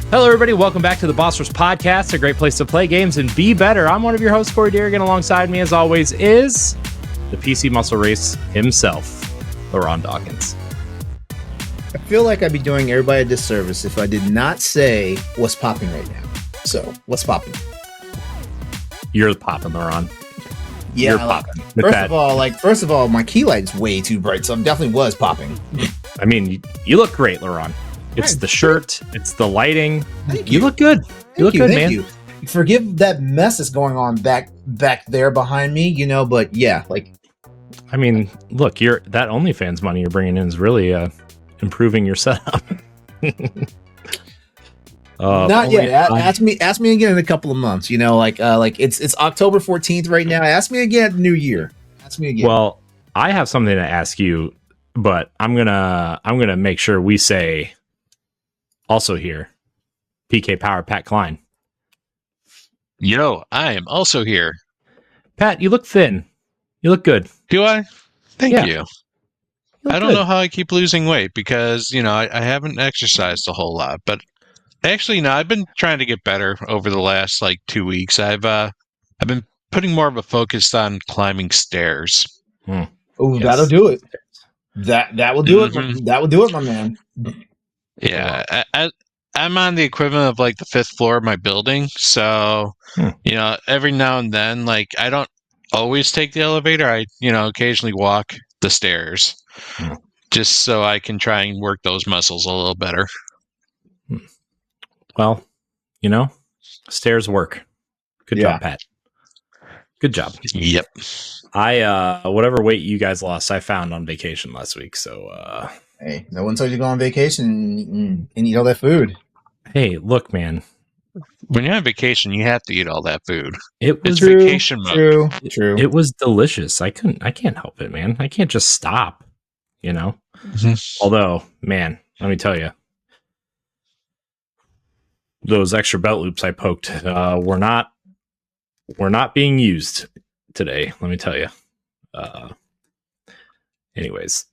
Hello, everybody. Welcome back to the Boss Rush Podcast, a great place to play games and be better. I'm one of your hosts, Corey Dirrig, and alongside me, as always, is the PC Muscle Race himself, LeRon Dawkins. I feel like I'd be doing everybody a disservice if I did not say what's popping right now. So, what's popping? You're popping, LeRon. Yeah, You're popping. First of all, my key light is way too bright, so I definitely was popping. I mean, you look great, LeRon. It's the shirt. It's the lighting. Thank you. You look good. You look good, man. Forgive that mess that's going on back there behind me, but yeah, I mean, look, that OnlyFans money you're bringing in is really improving your setup. Not yet. Ask me again in a couple of months. It's October 14th right now. Ask me again at the New Year. Ask me again. Well, I have something to ask you, but I'm gonna make sure we say. Also here, PK Power, Pat Klein. Yo, I am also here. Pat, you look thin. You look good. Do I? Thank you. I don't good. know how I keep losing weight because, I haven't exercised a whole lot. But actually, I've been trying to get better over the last, 2 weeks. I've been putting more of a focus on climbing stairs. Oh, yes. That'll do it. That will do it. That will do it, my man. Yeah, I'm on the equivalent of the fifth floor of my building. So, every now and then, I don't always take the elevator. I, occasionally walk the stairs just so I can try and work those muscles a little better. Well, stairs work. Good job, Pat. Good job. Yep. Whatever weight you guys lost, I found on vacation last week. So, hey, no one told you to go on vacation and eat all that food. Hey, look, man. When you're on vacation, you have to eat all that food. It's vacation mode. True. It was delicious. I can't help it, man. I can't just stop, Although, man, let me tell you, those extra belt loops I poked were not being used today. Let me tell you. Anyways.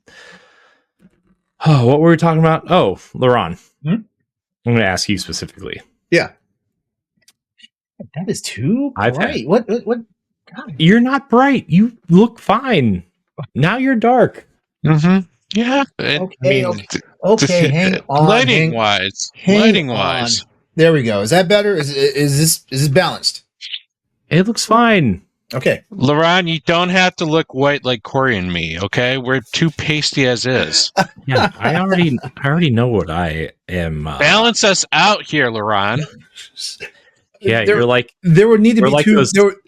Oh, what were we talking about? Oh, LeRon. I'm going to ask you specifically. Yeah. That is too bright. What? God. You're not bright. You look fine. Now you're dark. Mm-hmm. Yeah. Okay. Hang on. Lighting wise. There we go. Is that better? Is this balanced? It looks fine. Okay. LeRon, you don't have to look white like Corey and me, okay? We're too pasty as is. Yeah, I already know what I am. Balance us out here, LeRon. Yeah, you're like there would need to be like two.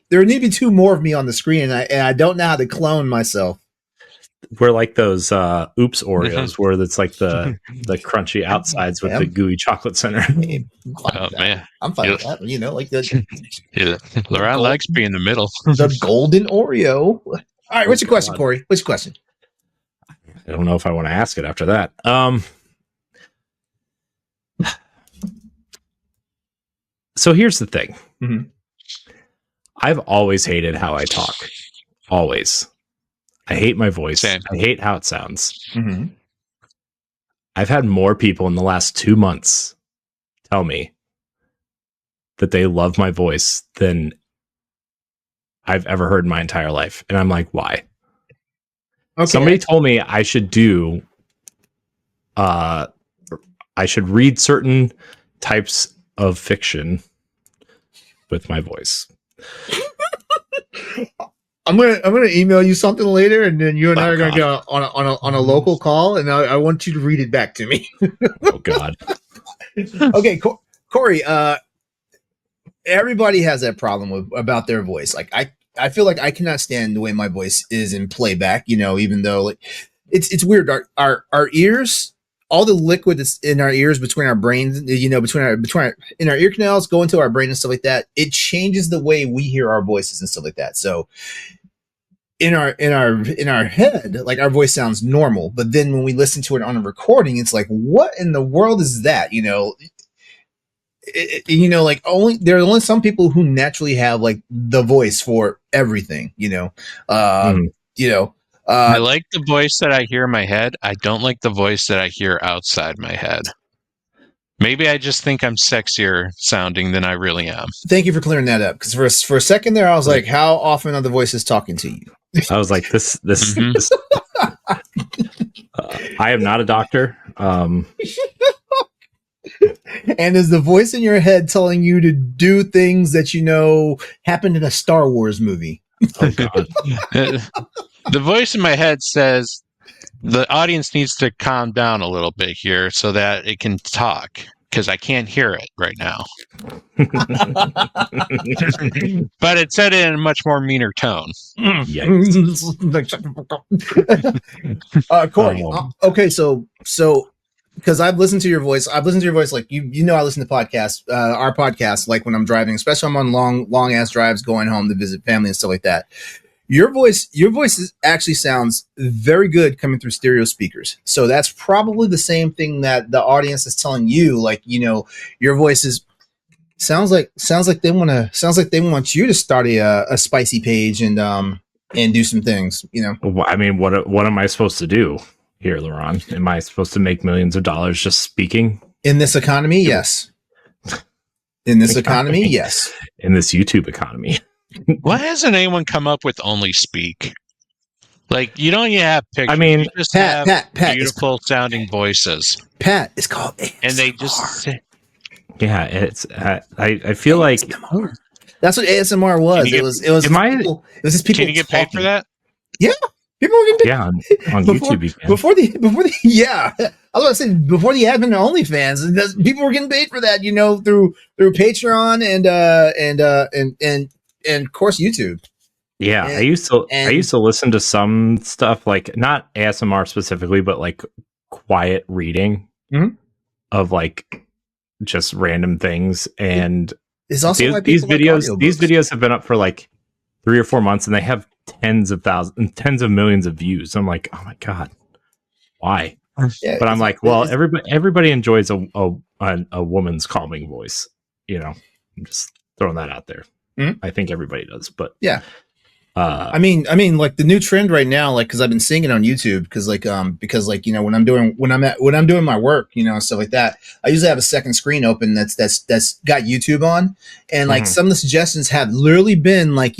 There would need to be two more of me on the screen, and I don't know how to clone myself. We're like those Oops Oreos, where it's like the crunchy outsides with the gooey chocolate center. Man, I'm fine with that. Like the LeRon likes being in the middle. The golden Oreo. All right, what's your question, Corey? What's your question? I don't know if I want to ask it after that. So here's the thing. Mm-hmm. I've always hated how I talk. Always. I hate my voice. Same. I hate how it sounds. Mm-hmm. I've had more people in the last 2 months tell me that they love my voice than I've ever heard in my entire life. And I'm like, why? Okay. Somebody told me I should read certain types of fiction with my voice. I'm gonna email you something later, and then you and I are gonna get on a local call, and I want you to read it back to me. Oh God. Okay, Corey. Everybody has that problem about their voice. Like I feel like I cannot stand the way my voice is in playback. Even though it's weird. Our ears all the liquid that's in our ears between our brains, between our in our ear canals, go into our brain and stuff like that. It changes the way we hear our voices and stuff like that. So in our head, like our voice sounds normal, but then when we listen to it on a recording, it's like, what in the world is that? Like there are only some people who naturally have like the voice for everything. I like the voice that I hear in my head. I don't like the voice that I hear outside my head. Maybe I just think I'm sexier sounding than I really am. Thank you for clearing that up. Because for a second there, I was like, how often are the voices talking to you? I was like, this. I am not a doctor. And is the voice in your head telling you to do things that happened in a Star Wars movie? Oh God. The voice in my head says the audience needs to calm down a little bit here so that it can talk, because I can't hear it right now. But it said it in a much more meaner tone. Corey. Okay, so because I've listened to your voice, like I listen to podcasts, our podcast, like when I'm driving, especially I'm on long ass drives going home to visit family and stuff like that. Your voice actually sounds very good coming through stereo speakers. So that's probably the same thing that the audience is telling you. Like, your voice sounds like they want you to start a spicy page and do some things. Well, I mean, what am I supposed to do here, LeRon? Am I supposed to make millions of dollars just speaking? In this economy, yes. In this economy, yes. In this YouTube economy. Why hasn't anyone come up with only speak? Like, you don't have pictures. I mean, you just Pat, beautiful sounding voices. Pat, it's called ASMR. And they just yeah, it's I feel like that's what ASMR was. It was just people. Can you get paid for that? Yeah. People were getting paid. Yeah, on YouTube. Before the yeah. I was about to say, before the advent of OnlyFans, people were getting paid for that, through Patreon and of course YouTube. Yeah, I used to listen to some stuff, like not ASMR specifically, but like quiet reading of like just random things. And it's also these videos have been up for like 3 or 4 months, and they have tens of millions of views. I'm like, oh my God, why? Yeah, but I'm like, well, everybody enjoys a woman's calming voice. I'm just throwing that out there. Mm-hmm. I think everybody does, but yeah. I mean, like the new trend right now, like, because I've been seeing it on YouTube, because when I'm doing my work, and stuff like that, I usually have a second screen open that's got YouTube on, and like some of the suggestions have literally been like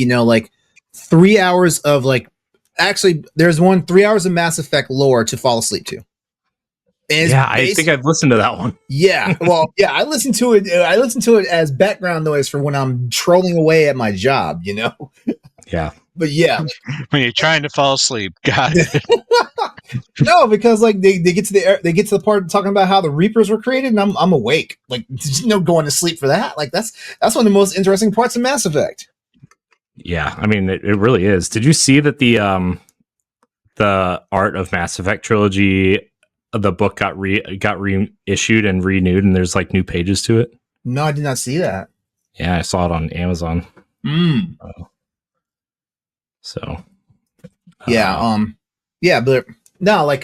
3 hours of like, actually, there's 3 hours of Mass Effect lore to fall asleep to. Yeah, I think I've listened to that one. Yeah, well, yeah, I listen to it as background noise for when I'm trolling away at my job, Yeah. But yeah, when you're trying to fall asleep, got it. No, because like they get to the part talking about how the Reapers were created, and I'm awake, like going to sleep for that. Like that's one of the most interesting parts of Mass Effect. Yeah, I mean it really is. Did you see that the Art of Mass Effect trilogy, the book got reissued and renewed, and there's like new pages to it? No, I did not see that. Yeah, I saw it on Amazon. So yeah, but no, like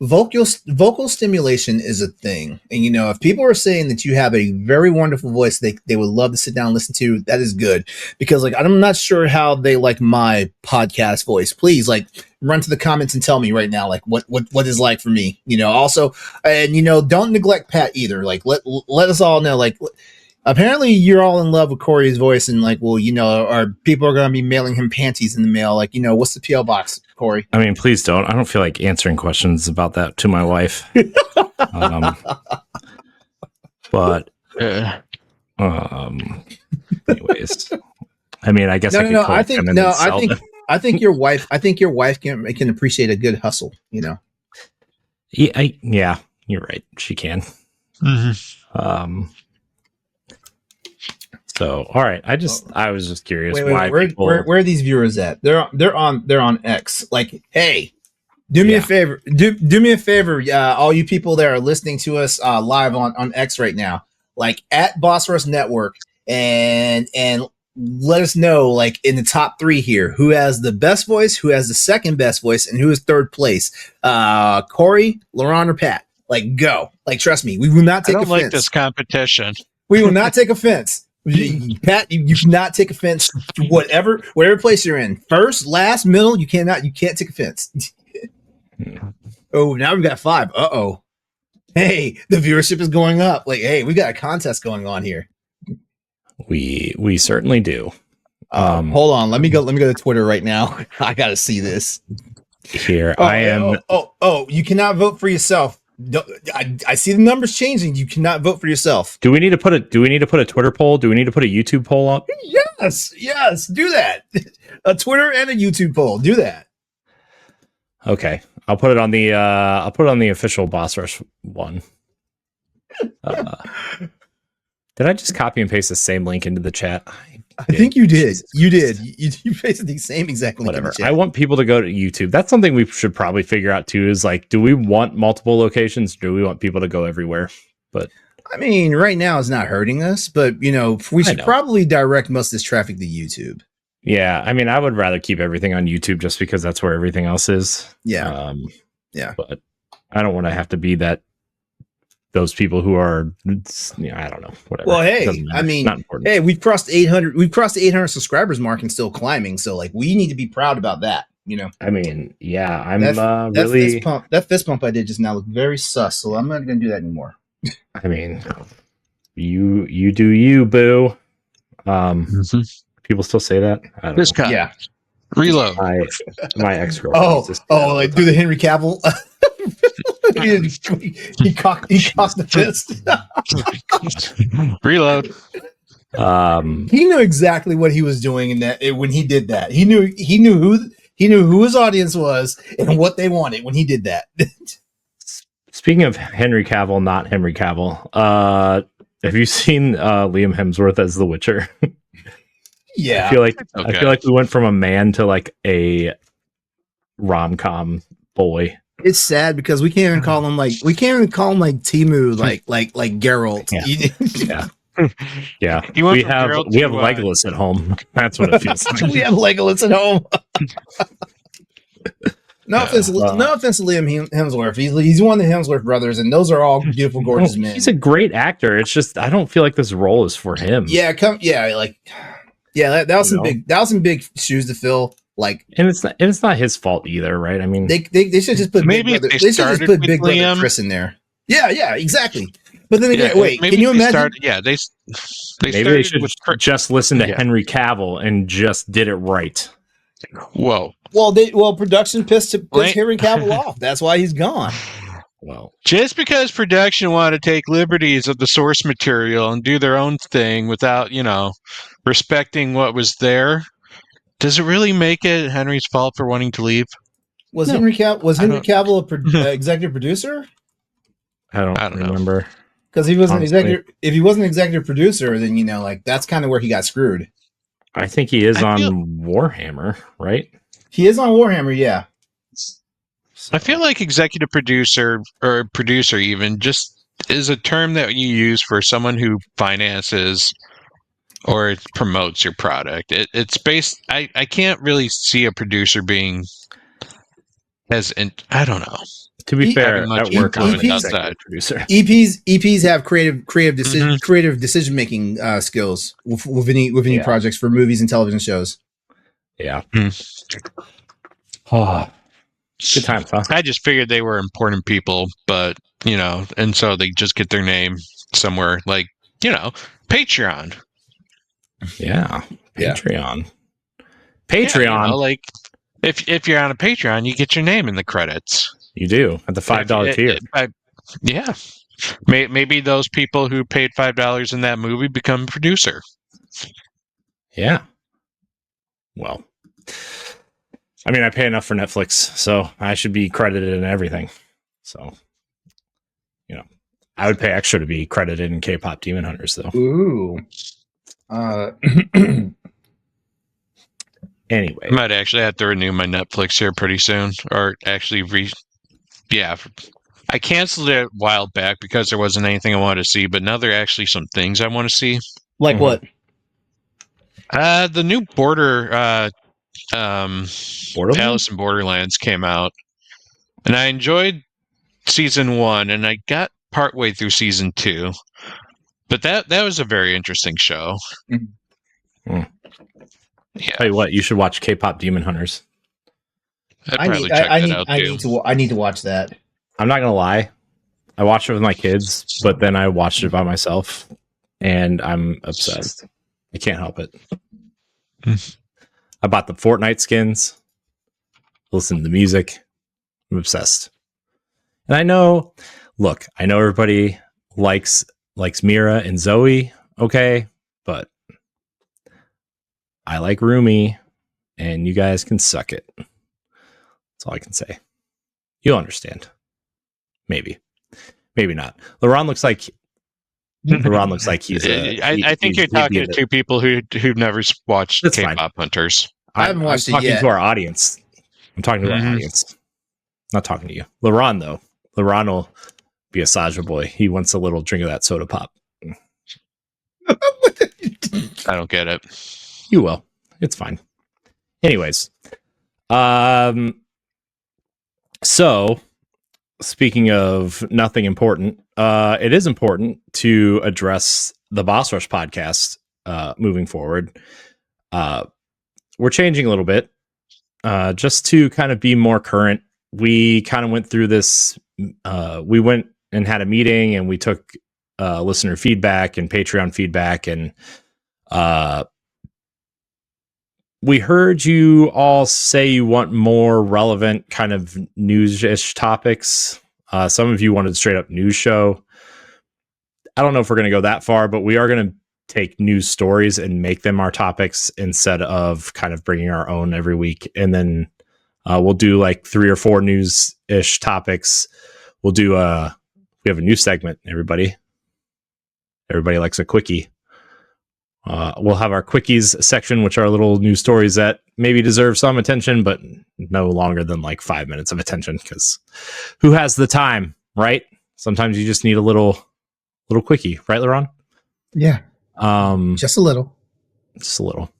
vocal stimulation is a thing, and if people are saying that you have a very wonderful voice, they would love to sit down and listen to, that is good, because like I'm not sure how they like my podcast voice. Please like run to the comments and tell me right now like what is like for me, also, and don't neglect Pat either. Like let us all know, like apparently you're all in love with Corey's voice, and like, well, or people are going to be mailing him panties in the mail. Like, what's the PO box, Corey? I mean, please don't. I don't feel like answering questions about that to my wife. But anyways, I mean, I guess I think your wife can appreciate a good hustle. Yeah, you're right. She can. Mm-hmm. So, all right. I was just curious. Where are these viewers at? They're on X. Like, hey, Do me a favor. Do me a favor, all you people that are listening to us live on X right now, like at Boss Rush Network, and let us know, like in the top 3 here, who has the best voice, who has the second best voice, and who is third place. Corey, LeRon, or Pat. Like, go. Like, trust me, we will not take offense. I don't like this competition. We will not take offense. Pat, you cannot take offense to whatever place you're in. First, last, middle, you can't take offense. Oh, now we've got 5. Uh-oh. Hey, the viewership is going up. Like, hey, we got a contest going on here. We certainly do. Hold on, let me go to Twitter right now. I gotta see this. Here I am. You cannot vote for yourself. I see the numbers changing. You cannot vote for yourself. Do we need to put a Twitter poll? Do we need to put a YouTube poll up? Yes, do that. A Twitter and a YouTube poll. Do that. Okay. I'll put it on the official Boss Rush one. Did I just copy and paste the same link into the chat? I think you did. You did. You pasted the same exact link. Whatever. I want people to go to YouTube. That's something we should probably figure out too. Is like, do we want multiple locations? Do we want people to go everywhere? But I mean, right now it's not hurting us. But we should probably direct most of this traffic to YouTube. Yeah, I mean, I would rather keep everything on YouTube just because that's where everything else is. Yeah. But I don't want to have to be those people who are, I don't know, whatever. Well, hey, I mean, hey, we've crossed 800. We've crossed the 800 subscribers mark and still climbing. So, like, we need to be proud about that. I mean, yeah, I'm really that fist pump I did just now looked very sus. So I'm not going to do that anymore. I mean, you do you, boo. People still say that. I don't know. Yeah. Reload. My ex-girlfriend. Like do the Henry Cavill. he cocked the fist. Reload. He knew exactly what he was doing when he did that. He knew who his audience was and what they wanted when he did that. Speaking of Henry Cavill, not Henry Cavill. Have you seen Liam Hemsworth as The Witcher? Yeah, I feel like we went from a man to like a rom-com boy. It's sad because we can't even call him like Temu, like Geralt. Yeah. We have Legolas at home. That's what it feels like. We have Legolas at home. No offense to Liam Hemsworth. He's one of the Hemsworth brothers, and those are all beautiful, gorgeous men. He's a great actor. It's just I don't feel like this role is for him. That was some big shoes to fill. Like, and it's not his fault either, right? I mean, they should just put maybe they should just put Big Brother Chris in there. Yeah, exactly. But then again, wait, can you imagine? Maybe they should just listen to Henry Cavill and just did it right. Whoa. Well, production pissed Henry Cavill off. That's why he's gone. Well, just because production wanted to take liberties of the source material and do their own thing without, respecting what was there, does it really make it Henry's fault for wanting to leave? Was Henry Cavill a executive producer? I don't remember. Because he wasn't executive. If he wasn't executive producer, then that's kind of where he got screwed. I think he is on Warhammer, right? He is on Warhammer, yeah. I feel like executive producer or producer even just is a term that you use for someone who finances or promotes your product. It's based. I can't really see a producer being I don't know. To be fair, at work I'm an outside producer. EPs have creative decision making skills with any projects for movies and television shows. Yeah. Oh, good times, huh? I just figured they were important people, but and so they just get their name somewhere like Patreon. Yeah, Patreon. Patreon. Like if you're on a Patreon, you get your name in the credits. You do at the $5 tier. Yeah, maybe those people who paid $5 in that movie become a producer. Yeah. Well, I mean, I pay enough for Netflix, so I should be credited in everything. So, I would pay extra to be credited in K-pop Demon Hunters, though. Ooh. Anyway, I might actually have to renew my Netflix here pretty soon, or actually I canceled it a while back because there wasn't anything I wanted to see, but now there are actually some things I want to see. Like what? The new Borderlands? Alice in Borderlands came out, and I enjoyed season 1, and I got partway through season 2. But that was a very interesting show. Mm. Yeah. Tell you what, you should watch K-pop Demon Hunters. I need to watch that. I'm not gonna lie, I watched it with my kids, but then I watched it by myself, and I'm obsessed. I can't help it. I bought the Fortnite skins, listen to the music. I'm obsessed. And I know everybody likes Mira and Zoe, okay, but I like Rumi, and you guys can suck it. That's all I can say. You'll understand. Maybe not. LeRon looks like he's. I think you're talking to two people who've never watched That's K-pop fine. Hunters. I haven't watched it yet. I'm talking to our audience. I'm talking to our audience. Not talking to you. LeRon, though. LeRon will be a Saja boy. He wants a little drink of that soda pop. I don't get it. You will. It's fine. Anyways. So, speaking of nothing important, it is important to address the Boss Rush podcast moving forward. We're changing a little bit just to kind of be more current. We kind of went through this. We went and had a meeting, and we took listener feedback and Patreon feedback, and we heard you all say you want more relevant kind of news-ish topics. Some of you wanted a straight up news show. I don't know if we're going to go that far, but we are going to take news stories and make them our topics instead of kind of bringing our own every week. And then we'll do like 3 or 4 news-ish topics. We'll do we have a new segment, everybody. Everybody likes a quickie. We'll have our quickies section, which are little news stories that maybe deserve some attention, but no longer than like 5 minutes of attention, because who has the time, right? Sometimes you just need a little quickie, right, LeRon? Yeah. Just a little. Just a little.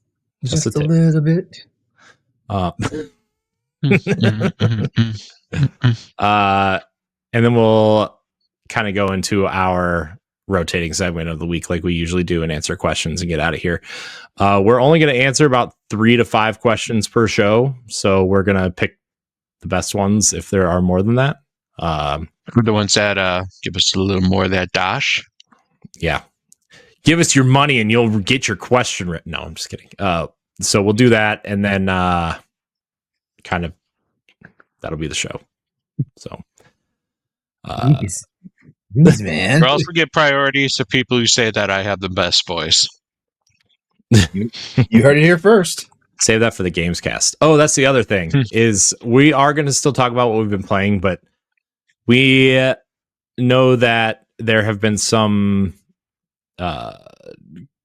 Just a little bit. And then we'll kind of go into our rotating segment of the week like we usually do and answer questions and get out of here. We're only going to answer about 3 to 5 questions per show, so we're going to pick the best ones if there are more than that. The ones that give us a little more of that dash. Yeah. Give us your money and you'll get your question written. No, I'm just kidding. So we'll do that, and then kind of that'll be the show. So Jeez, man. Or else we get priorities to people who say that I have the best voice. You heard it here first. Save that for the games cast. Oh, that's the other thing is we are going to still talk about what we've been playing, but we know that there have been some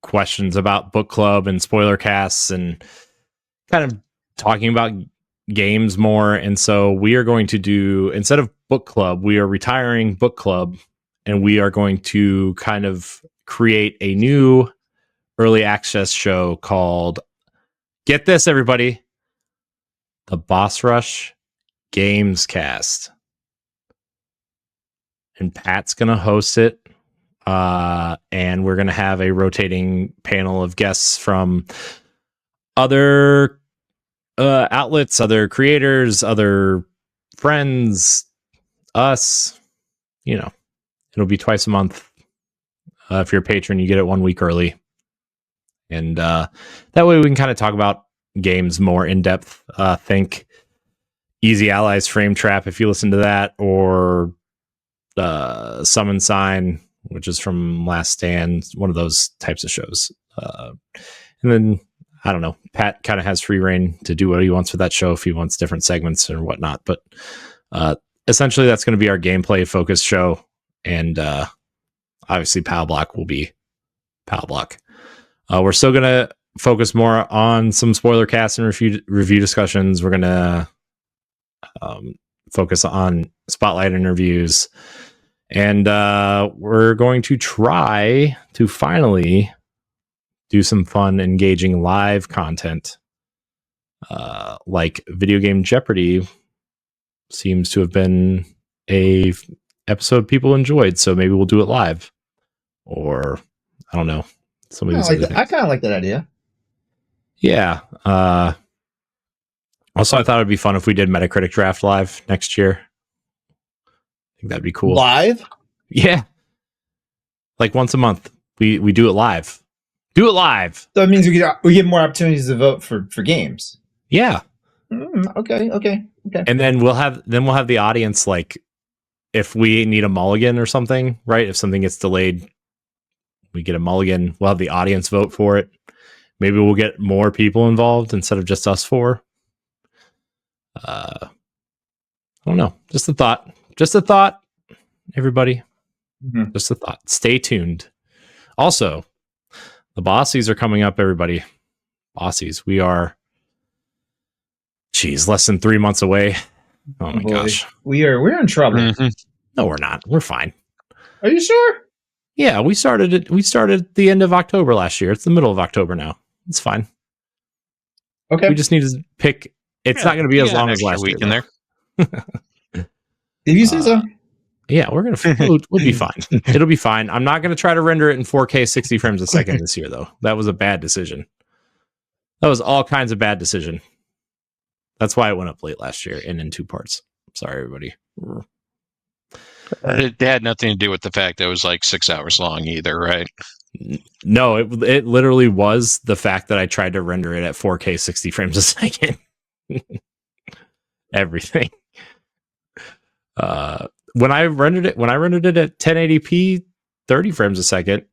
questions about book club and spoiler casts and kind of talking about games more. And so we are going to do, instead of book club, we are retiring book club, and we are going to kind of create a new early access show called, get this, everybody, the Boss Rush Games Cast. And Pat's going to host it. And we're going to have a rotating panel of guests from other outlets, other creators, other friends, us. You know, it'll be twice a month. If you're a patron, you get it 1 week early. And that way we can kind of talk about games more in depth. Think Easy Allies Frame Trap, if you listen to that, or Summon Sign, which is from Last Stand, one of those types of shows. And then, I don't know, Pat kind of has free reign to do what he wants with that show if he wants different segments or whatnot. But essentially, that's going to be our gameplay focused show. And obviously, Pow Block will be Pow Block. We're still going to focus more on some spoiler casts and review discussions. We're going to focus on spotlight interviews. And we're going to try to finally do some fun, engaging live content. Like Video Game Jeopardy seems to have been a episode people enjoyed, so maybe we'll do it live. Or, I don't know. I kind of like that idea. Yeah. Also, I thought it'd be fun if we did Metacritic Draft live next year. I think that'd be cool. Live? Yeah. Like once a month. We do it live. Do it live. So it means we get more opportunities to vote for games. Yeah. Okay. And then we'll have the audience, like, if we need a mulligan or something, right? If something gets delayed, we get a mulligan. We'll have the audience vote for it. Maybe we'll get more people involved instead of just us four. I don't know. Just a thought, everybody. Mm-hmm. Just a thought. Stay tuned. Also, the Bossies are coming up, everybody. Bossies. We are, less than 3 months away. Oh my gosh. We're in trouble. Mm-hmm. No, we're not. We're fine. Are you sure? Yeah, we started at the end of October last year. It's the middle of October now. It's fine. Okay. We just need to pick. It's not going to be as long as last week year. In there. Did you say so? Yeah, we'll be fine. It'll be fine. I'm not going to try to render it in 4K 60 frames a second this year, though. That was a bad decision. That was all kinds of bad decision. That's why it went up late last year and in 2 parts. Sorry, everybody. It had nothing to do with the fact that it was like 6 hours long either, right? No, it literally was the fact that I tried to render it at 4K 60 frames a second. Everything. When I rendered it at 1080p 30 frames a second,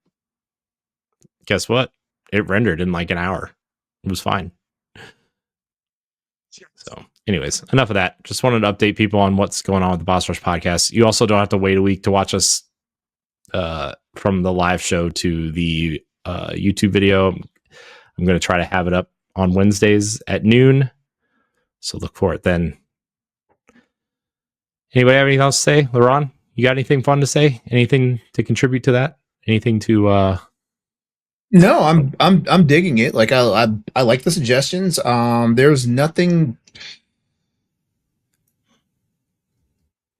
guess what? It rendered in like an hour. It was fine. So, anyways, enough of that. Just wanted to update people on what's going on with the Boss Rush podcast. You also don't have to wait a week to watch us from the live show to the YouTube video. I'm going to try to have it up on Wednesdays at noon. So look for it then. Anybody have anything else to say? LeRon, you got anything fun to say? Anything to contribute to that? Anything to No, I'm digging it. Like I like the suggestions. There's nothing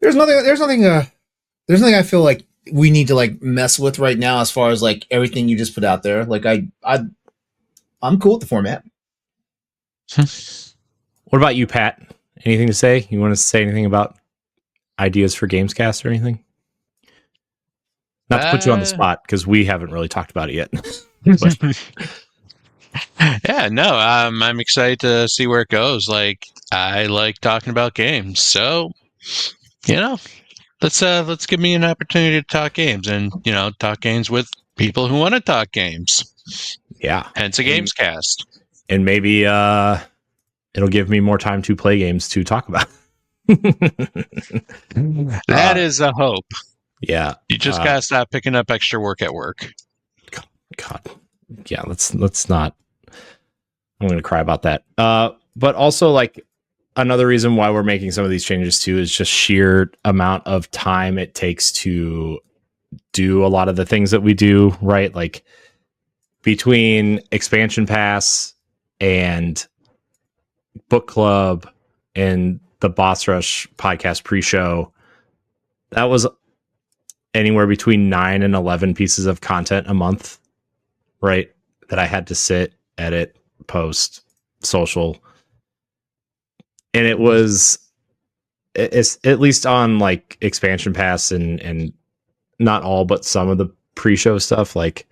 I feel like we need to like mess with right now as far as like everything you just put out there. Like I'm cool with the format. What about you, Pat? Anything to say? You want to say anything about ideas for Gamescast or anything? Not to put you on the spot, because we haven't really talked about it yet. Yeah, no, I'm excited to see where it goes. Like, I like talking about games, so let's give me an opportunity to talk games, and talk games with people who want to talk games. Yeah, hence a Gamescast, and maybe it'll give me more time to play games to talk about. That is a hope. Yeah, you just gotta stop picking up extra work at work. God, yeah, let's not. I'm gonna cry about that. But also, like, another reason why we're making some of these changes too is just sheer amount of time it takes to do a lot of the things that we do. Right, like between Expansion Pass and Book Club and the Boss Rush podcast pre-show, that was anywhere between 9 and 11 pieces of content a month, right? That I had to sit, edit, post, social. And it's at least on like Expansion Pass and not all, but some of the pre-show stuff. Like,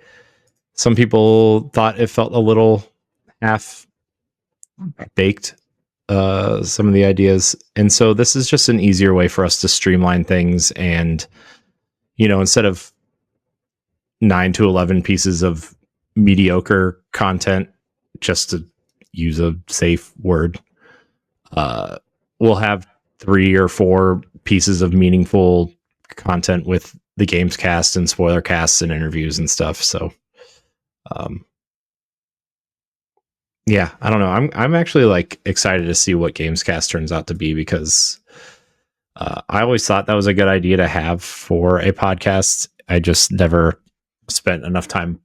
some people thought it felt a little half baked, some of the ideas. And so this is just an easier way for us to streamline things. And, instead of 9 to 11 pieces of mediocre content, just to use a safe word, we'll have 3 or 4 pieces of meaningful content with the Gamescast and spoiler casts and interviews and stuff. So, yeah, I don't know. I'm actually like excited to see what Gamescast turns out to be, because I always thought that was a good idea to have for a podcast. I just never spent enough time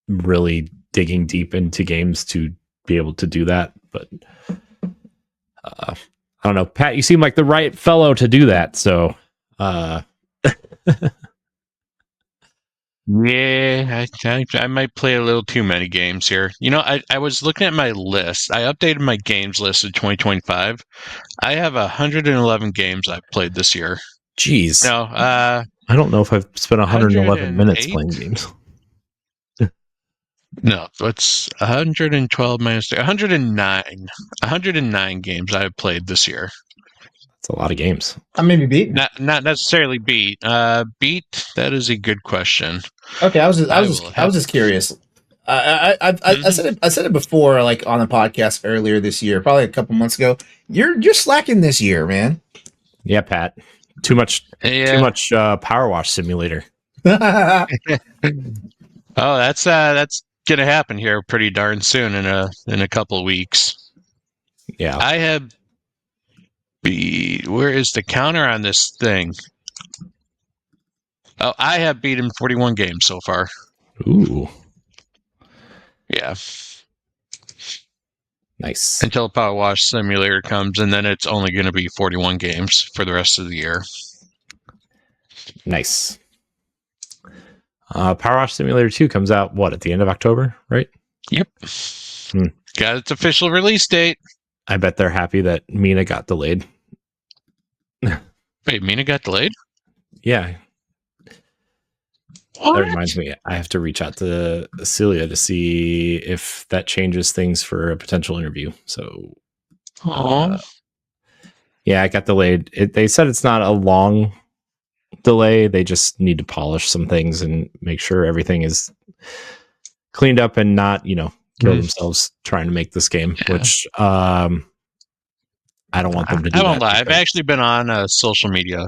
really digging deep into games to be able to do that. But I don't know, Pat, you seem like the right fellow to do that. So Yeah, I might play a little too many games here. You know, I was looking at my list. I updated my games list in 2025. I have 111 games I've played this year. geez, No, I don't know if I've spent 111 minutes 108? playing games. No, it's 112 minus 109. 109 games I've played this year. It's a lot of games. I may be beat. Not necessarily beat. Beat, that is a good question. Okay, I was just curious. I said it before, like on the podcast earlier this year, probably a couple months ago. You're slacking this year, man. Yeah, Pat. Too much Power Wash Simulator. Oh, that's gonna happen here pretty darn soon in a couple of weeks. Yeah. I have where is the counter on this thing? Oh, I have beaten 41 games so far. Ooh. Yeah. Nice. Until Power Wash Simulator comes, and then it's only going to be 41 games for the rest of the year. Nice. Power Wash Simulator 2 comes out, at the end of October, right? Yep. Got its official release date. I bet they're happy that Mina got delayed. Wait, Mina got delayed? Yeah. What? That reminds me, I have to reach out to Celia to see if that changes things for a potential interview. So, yeah, it got delayed. They said it's not a long delay. They just need to polish some things and make sure everything is cleaned up and not, kill themselves trying to make this game, which I don't want them to do. I won't lie. I've actually been on a social media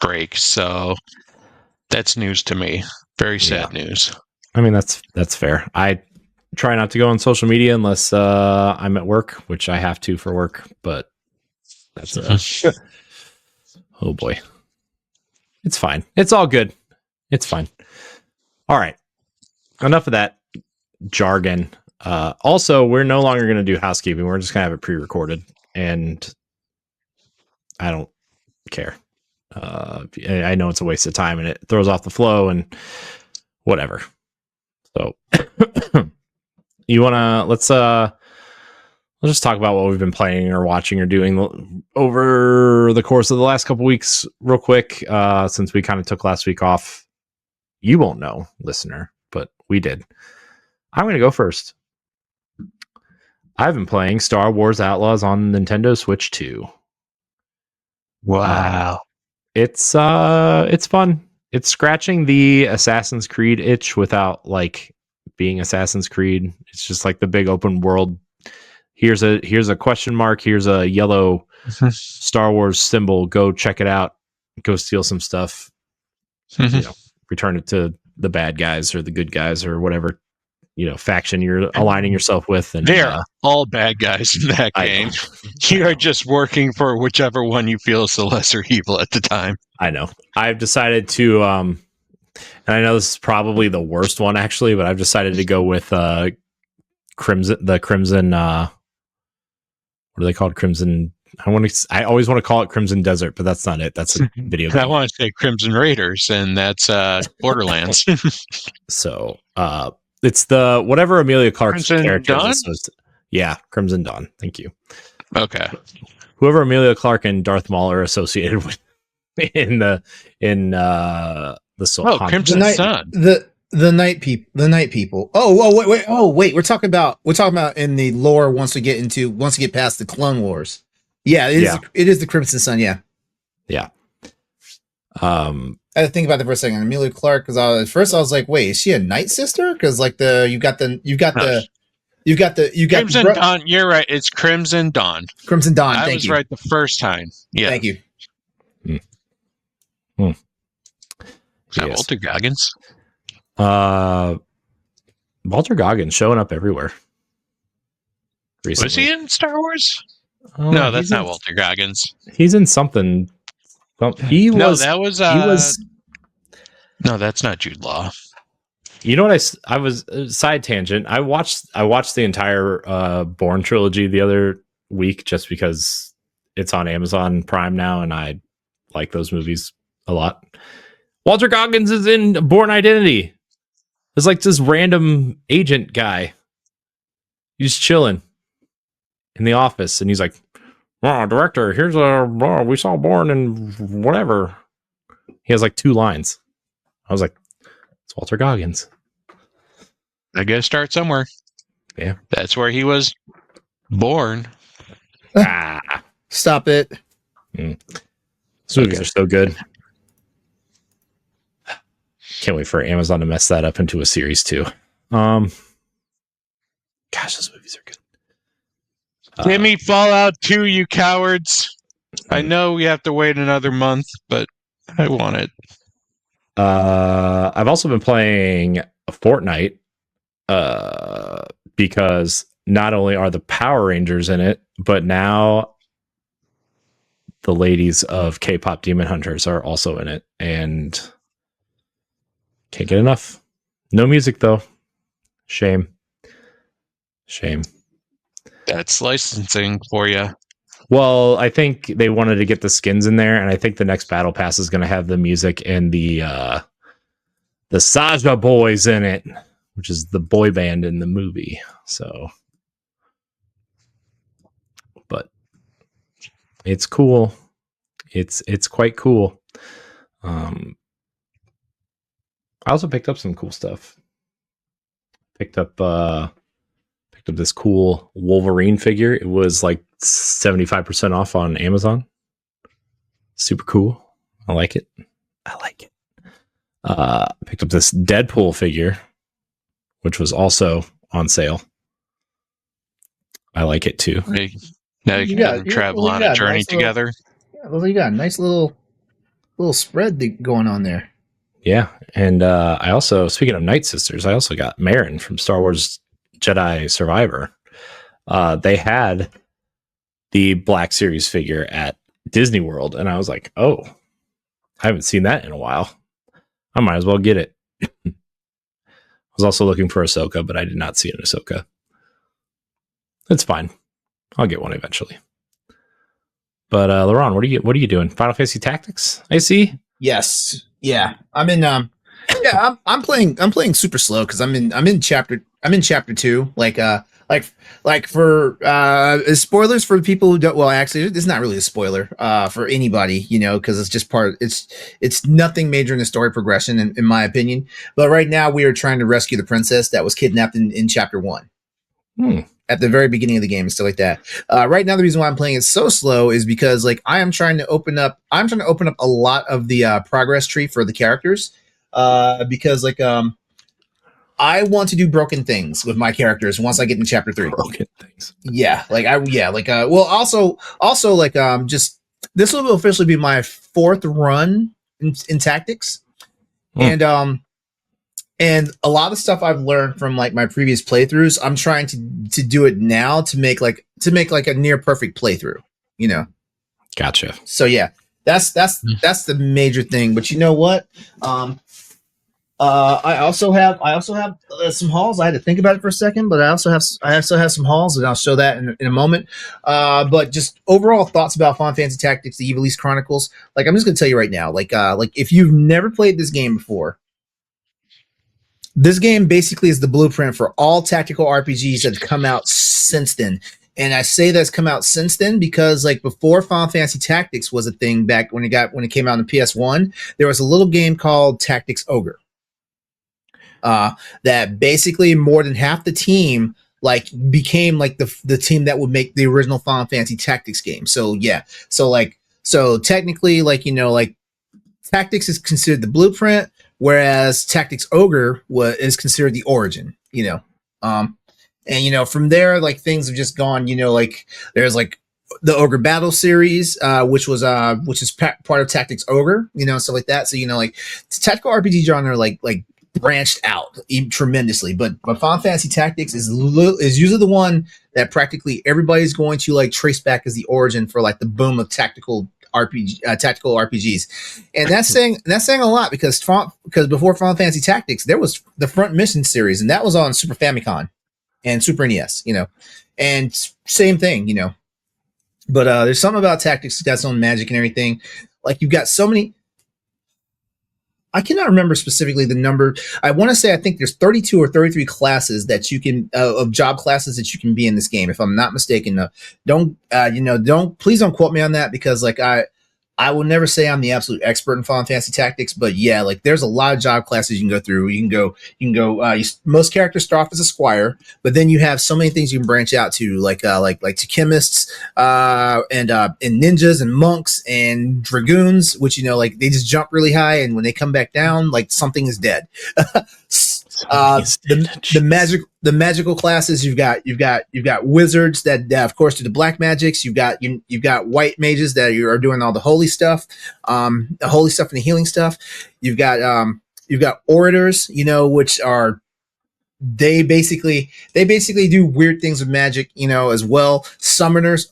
break, so that's news to me. Very sad news. I mean, that's fair. I try not to go on social media unless I'm at work, which I have to for work, but that's oh boy. It's fine. It's all good. It's fine. All right. Enough of that jargon. Also, we're no longer going to do housekeeping. We're just going to have it pre-recorded, and I don't care. I know it's a waste of time and it throws off the flow and whatever. So you want to, let's just talk about what we've been playing or watching or doing over the course of the last couple weeks real quick. Since we kind of took last week off, you won't know, listener, but we did. I'm going to go first. I've been playing Star Wars Outlaws on Nintendo Switch 2. Wow. It's fun. It's scratching the Assassin's Creed itch without like being Assassin's Creed. It's just like the big open world. Here's a question mark. Here's a yellow Star Wars symbol. Go check it out. Go steal some stuff. Return it to the bad guys or the good guys or whatever faction you're aligning yourself with. And they're all bad guys in that game. You are just working for whichever one you feel is the lesser evil at the time. I know. I've decided to and I know this is probably the worst one actually, but I've decided to go with Crimson what are they called? Crimson I always want to call it Crimson Desert, but that's not it. That's a video game. I want to say Crimson Raiders, and that's Borderlands. So it's the whatever Amelia Clark's Crimson character Dawn? is. Yeah, Crimson Dawn. Thank you. Okay. Whoever Amelia Clark and Darth Maul are associated with in the soul. Crimson Sun. The night people. Oh wait. We're talking about in the lore once we get past the Clone Wars. Yeah, it is the Crimson Sun. Yeah. I had to think about it for a second. Amelia Clark, because at first I was like, wait, is she a Night Sister? Because like you got Crimson Dawn. You're right. It's Crimson Dawn. Crimson Dawn. I was right the first time. Yeah. Thank you. Is that Walter Goggins? Walter Goggins showing up everywhere. recently. Was he in Star Wars? Oh, No, that's not Walter Goggins. He's in something. Well, No, that was. He was. No, that's not Jude Law. You know what? I was side tangent. I watched the entire Bourne trilogy the other week just because it's on Amazon Prime now, and I like those movies a lot. Walter Goggins is in Bourne Identity. It's like this random agent guy. He's chilling in the office, and he's like, "Oh, director, here's we saw Bourne and whatever." He has like 2 lines. I was like, "It's Walter Goggins." I gotta start somewhere. Yeah, that's where he was born. Stop it. These movies are so good. Can't wait for Amazon to mess that up into a series too. Gosh, those movies are good. Give me Fallout 2, you cowards. I know we have to wait another month, but I want it. I've also been playing Fortnite because not only are the Power Rangers in it, but now the ladies of K-pop Demon Hunters are also in it, and can't get enough. No music though. Shame. That's licensing for you. Well, I think they wanted to get the skins in there, and I think the next battle pass is going to have the music and the Saja Boys in it, which is the boy band in the movie. So, but it's cool. It's quite cool. I also picked up some cool stuff. Picked up this cool Wolverine figure. It was like 75% off on Amazon. Super cool. I like it. Picked up this Deadpool figure, which was also on sale. I like it too. Now you can have them travel on a journey together. Well, you got a nice little spread going on there. Yeah, and I also, speaking of Night Sisters, I also got Marin from Star Wars Jedi Survivor. They had the Black Series figure at Disney World, and I was like, oh, I haven't seen that in a while. I might as well get it. I was also looking for Ahsoka, but I did not see an Ahsoka. It's fine. I'll get one eventually. But LeRon, what are you doing? Final Fantasy Tactics? I see. Yes. Yeah. I'm in I'm playing super slow because I'm in chapter 2. Like for spoilers for people who don't, well, actually it's not really a spoiler for anybody, because it's just it's nothing major in the story progression in my opinion. But right now we are trying to rescue the princess that was kidnapped in chapter 1. At the very beginning of the game and stuff like that. Right now, the reason why I'm playing it so slow is because like I'm trying to open up a lot of the progress tree for the characters. Because like I want to do broken things with my characters once I get in chapter 3. Broken things. Well, also like just this will officially be my 4th run in tactics, and a lot of stuff I've learned from like my previous playthroughs, I'm trying to do it now to make like a near perfect playthrough, Gotcha. So yeah, that's the major thing. But you know what? I also have some hauls. I had to think about it for a second, but I also have some hauls, and I'll show that in a moment. But just overall thoughts about Final Fantasy Tactics: The Eve Chronicles. Like I'm just gonna tell you right now, like if you've never played this game before, this game basically is the blueprint for all tactical RPGs that have come out since then. And I say that's come out since then because like before Final Fantasy Tactics was a thing back when it came out on the PS1, there was a little game called Tactics Ogre. That basically more than half the team like became like the team that would make the original Final Fantasy Tactics game. So yeah. So technically like like Tactics is considered the blueprint, whereas Tactics Ogre is considered the origin, and from there, like things have just gone, like there's like the Ogre Battle series, which is part of Tactics Ogre, stuff like that. So like the tactical RPG genre, like branched out tremendously. But Final Fantasy Tactics is usually the one that practically everybody's going to like trace back as the origin for like the boom of tactical RPGs, and that's saying a lot because before Final Fantasy Tactics there was the Front Mission series, and that was on Super Famicom and Super NES, and same thing, But there's something about Tactics that's got its own magic and everything. Like you've got so many. I cannot remember specifically the number. I want to say I think there's 32 or 33 classes that you can of job classes that you can be in this game, if I'm not mistaken. Please don't quote me on that because like I will never say I'm the absolute expert in Final Fantasy Tactics, but yeah, like there's a lot of job classes you can go through. You can go. Most characters start off as a squire, but then you have so many things you can branch out to, like to chemists, and ninjas and monks and dragoons, which like they just jump really high, and when they come back down, like something is dead. The magical classes you've got wizards that of course do the black magics. You've got white mages that are doing all the holy stuff, and the healing stuff. You've got orators, which are they basically do weird things with magic, as well. Summoners.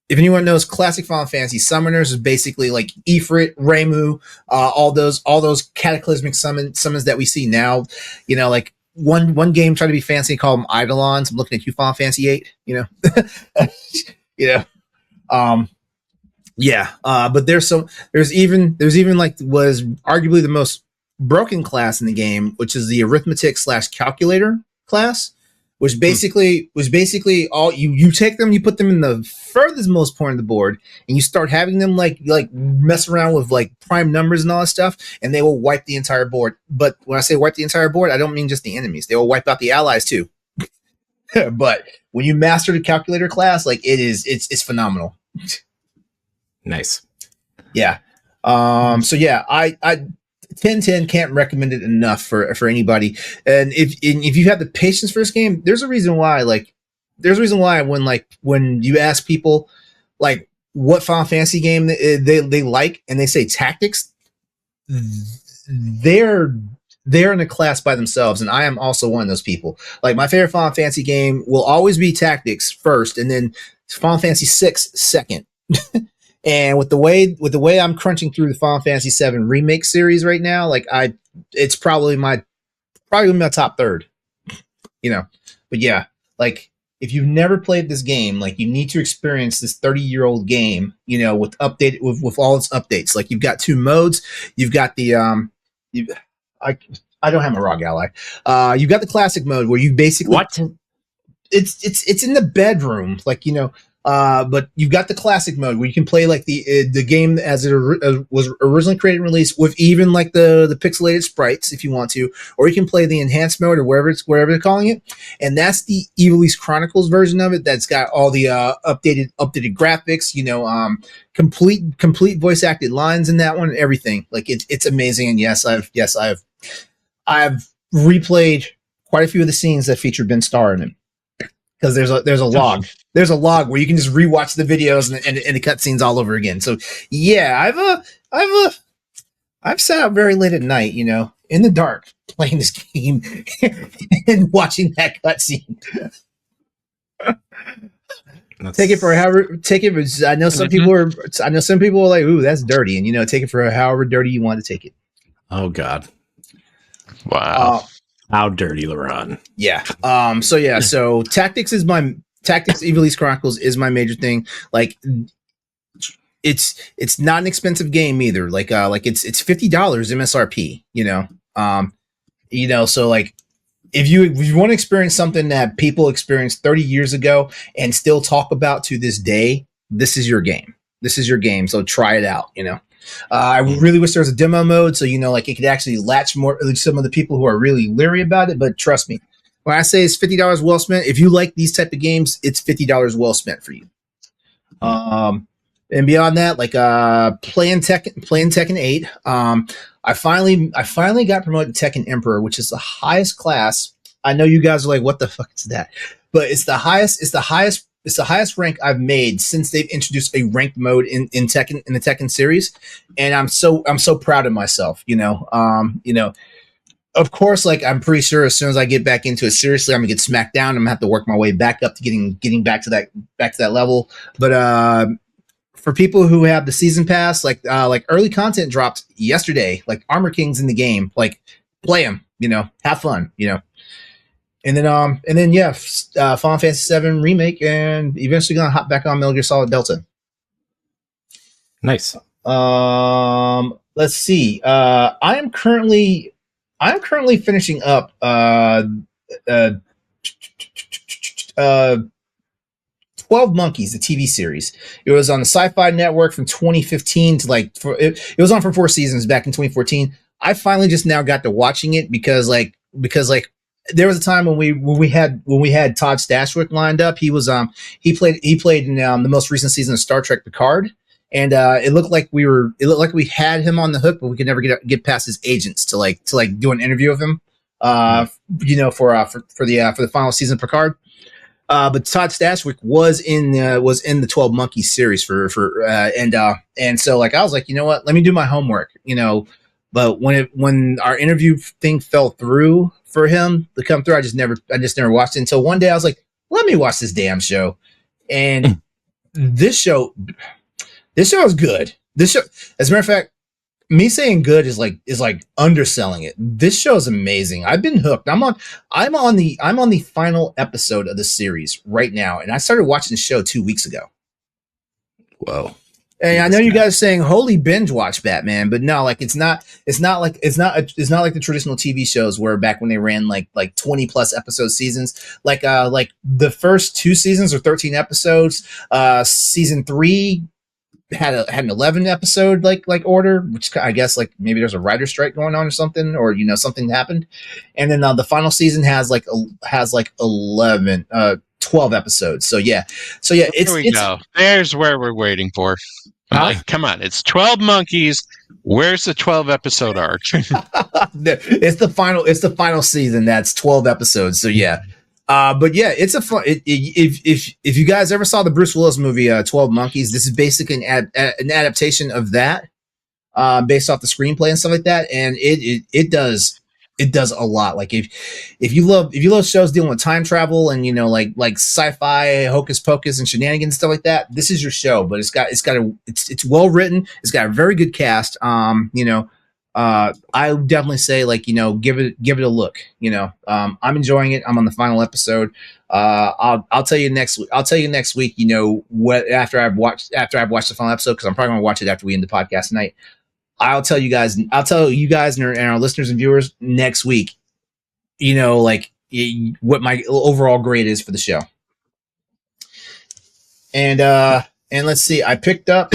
If anyone knows classic Final Fantasy, summoners is basically like Ifrit, Reimu, all those cataclysmic summons that we see now. Like one game tried to be fancy, called them Eidolons. I'm looking at you, Final Fantasy 8. But there's even like was arguably the most broken class in the game, which is the arithmetic/calculator class. Which basically all you take them, you put them in the furthest most point of the board, and you start having them like mess around with like prime numbers and all that stuff, and they will wipe the entire board. But when I say wipe the entire board, I don't mean just the enemies; they will wipe out the allies too. But when you master the calculator class, like it's phenomenal. Nice. Yeah. So yeah, I 10/10 can't recommend it enough for anybody. And if you have the patience for this game, there's a reason why when you ask people like what Final Fantasy game they like and they say Tactics, they're in a class by themselves, and I am also one of those people. Like my favorite Final Fantasy game will always be Tactics first, and then Final Fantasy 6 second. And with the way I'm crunching through the Final Fantasy VII remake series right now, like it's probably my top third, But yeah, like if you've never played this game, like you need to experience this 30-year-old game, with all its updates. Like you've got 2 modes, you've got the I don't have my ROG ally. You've got the classic mode where you basically it's in the bedroom, like but you've got the classic mode where you can play like the game as it was originally created and released, with even like the pixelated sprites if you want to, or you can play the enhanced mode or wherever they're calling it, and that's the Evil East Chronicles version of it. That's got all the updated graphics, complete voice acted lines in that one, and everything. Like it's amazing. And yes, I've replayed quite a few of the scenes that featured Ben Starr in it. Because there's a log. There's a log where you can just rewatch the videos and the cutscenes all over again. So yeah, I've sat out very late at night, in the dark, playing this game and watching that cutscene. Take it. I know some people are like, ooh, that's dirty, and take it for however dirty you want to take it. Oh God! Wow. How dirty, LeRon. Yeah. So Tactics Evil East Chronicles is my major thing. Like it's not an expensive game either. Like it's $50 MSRP, so like if you want to experience something that people experienced 30 years ago and still talk about to this day, this is your game. So try it out, I really wish there was a demo mode, so like it could actually latch more some of the people who are really leery about it. But trust me, when I say it's $50 well spent, if you like these type of games, it's $50 well spent for you. And beyond that, like playing Tekken 8, I finally got promoted to Tekken Emperor, which is the highest class. I know you guys are like, what the fuck is that? But it's the highest rank I've made since they've introduced a ranked mode in the Tekken series, and I'm so proud of myself. of course, like I'm pretty sure as soon as I get back into it seriously, I'm gonna get smacked down. I'm gonna have to work my way back up to getting back to that level. But for people who have the season pass, like early content dropped yesterday, like Armor King's in the game, like play them, have fun, and then yeah, Final Fantasy VII remake, and eventually gonna hop back on Metal Gear Solid Delta. Nice. Let's see. I'm currently finishing up 12 Monkeys, the TV series. It was on the Sci-Fi Network from 2015 to it was on for 4 seasons back in 2014. I finally just now got to watching it because there was a time when we had Todd Stashwick lined up. He played in the most recent season of Star Trek Picard. And it looked like we had him on the hook, but we could never get past his agents to do an interview of him, for the final season of Picard. But Todd Stashwick was in the 12 Monkeys series and so like I was like, you know what, let me do my homework, But when our interview thing fell through for him to come through, I just never watched it until one day I was like, let me watch this damn show, and this show is good. This show, as a matter of fact, me saying good is like underselling it. This show is amazing. I've been hooked. I'm on the final episode of the series right now, and I started watching the show 2 weeks ago. Whoa. And I know you guys are saying holy binge watch Batman, but no, like it's not like the traditional TV shows where back when they ran like 20 plus episode seasons, like the first 2 seasons are 13 episodes. Season 3 had an 11 episode like order, which I guess like maybe there's a writer strike going on or something, or something happened. And then the final season has 12 episodes. So yeah, there we go. There's where we're waiting for. Like, come on, it's 12 Monkeys. Where's the 12 episode arc? It's the final season. That's 12 episodes. So yeah. But yeah, it's a fun. If you guys ever saw the Bruce Willis movie 12 Monkeys, this is basically an adaptation of that, based off the screenplay and stuff like that, and it does a lot. Like if you love shows dealing with time travel and like sci-fi hocus pocus and shenanigans and stuff like that, this is your show. But it's well written. It's got a very good cast. I would definitely say give it a look. I'm enjoying it. I'm on the final episode. I'll tell you next week. What after I've watched the final episode, because I'm probably gonna watch it after we end the podcast tonight. I'll tell you guys and our listeners and viewers next week. What my overall grade is for the show. And let's see. I picked up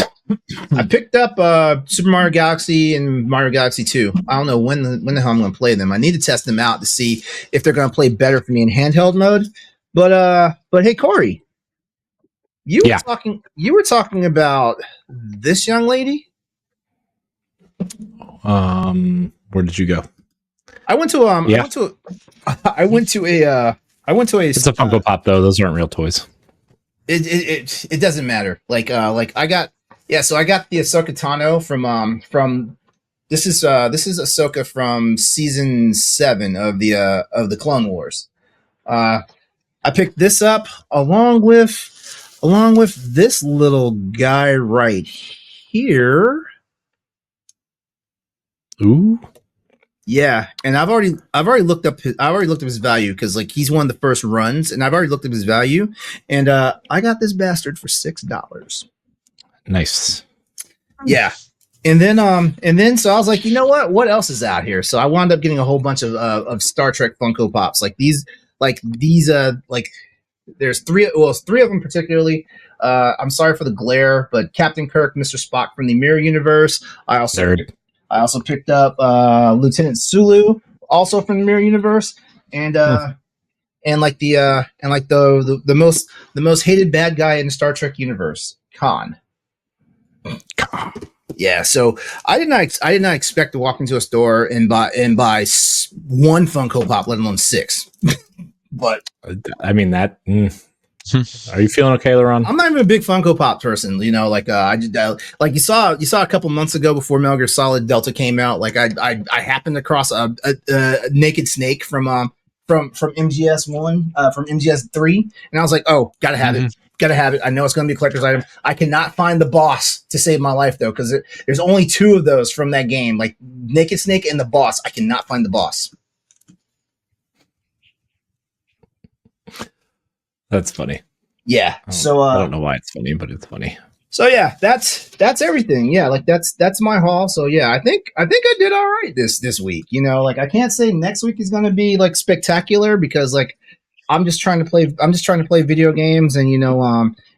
Super Mario Galaxy and Mario Galaxy 2. I don't know when the hell I'm going to play them. I need to test them out to see if they're going to play better for me in handheld mode. But hey, Corey, you were talking about this young lady. Where did you go? I went to a. It's a Funko Pop though. Those aren't real toys. It doesn't matter. I got the Ahsoka Tano from this is Ahsoka from season 7 of the Clone Wars. I picked this up along with this little guy right here. Ooh. Yeah, and I've already looked up his value, because he's one of the first runs, and I've already looked up his value, and I got this bastard for $6. Nice. Yeah. And then so I was like, you know what else is out here? So I wound up getting a whole bunch of Star Trek Funko Pops. There's 3 of them particularly. I'm sorry for the glare, but Captain Kirk, Mr. Spock from the Mirror Universe. I also picked up Lieutenant Sulu, also from the Mirror Universe, and the most hated bad guy in the Star Trek universe, Khan. Yeah, so I did not expect to walk into a store and buy 1 Funko Pop, let alone 6. But I mean that. Are you feeling okay, LeRon? I'm not even a big Funko Pop person, you know. Like like you saw a couple months ago before Metal Gear Solid Delta came out. Like I happened across a naked snake from MGS1 from MGS3, and I was like, oh, gotta have it, gotta have it. I know it's gonna be a collector's item. I cannot find the boss to save my life though, because there's only 2 of those from that game, like Naked Snake and the boss. I cannot find the boss. That's funny. Yeah. So I don't know why it's funny, but it's funny. So yeah, that's everything. Yeah, like that's my haul. So yeah, I think I did all right this week. You know, like I can't say next week is going to be like spectacular because like I'm just trying to play video games and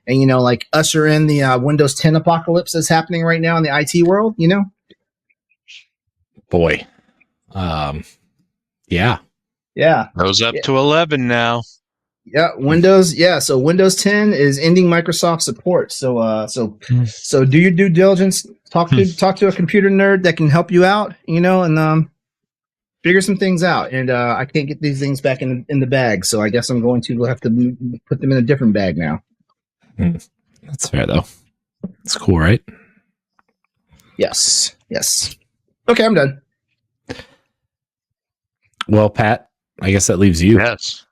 like usher in the Windows 10 apocalypse that's happening right now in the IT world. You know. Boy. Yeah. Yeah. Goes up to 11 now. Yeah, Windows. Yeah, so Windows 10 is ending Microsoft support. So do your due diligence. Talk to a computer nerd that can help you out. You know, and figure some things out. And I can't get these things back in the bag, so I guess I'm going to have to put them in a different bag now. That's fair though. It's cool, right? Yes. Okay, I'm done. Well, Pat, I guess that leaves you. Yes.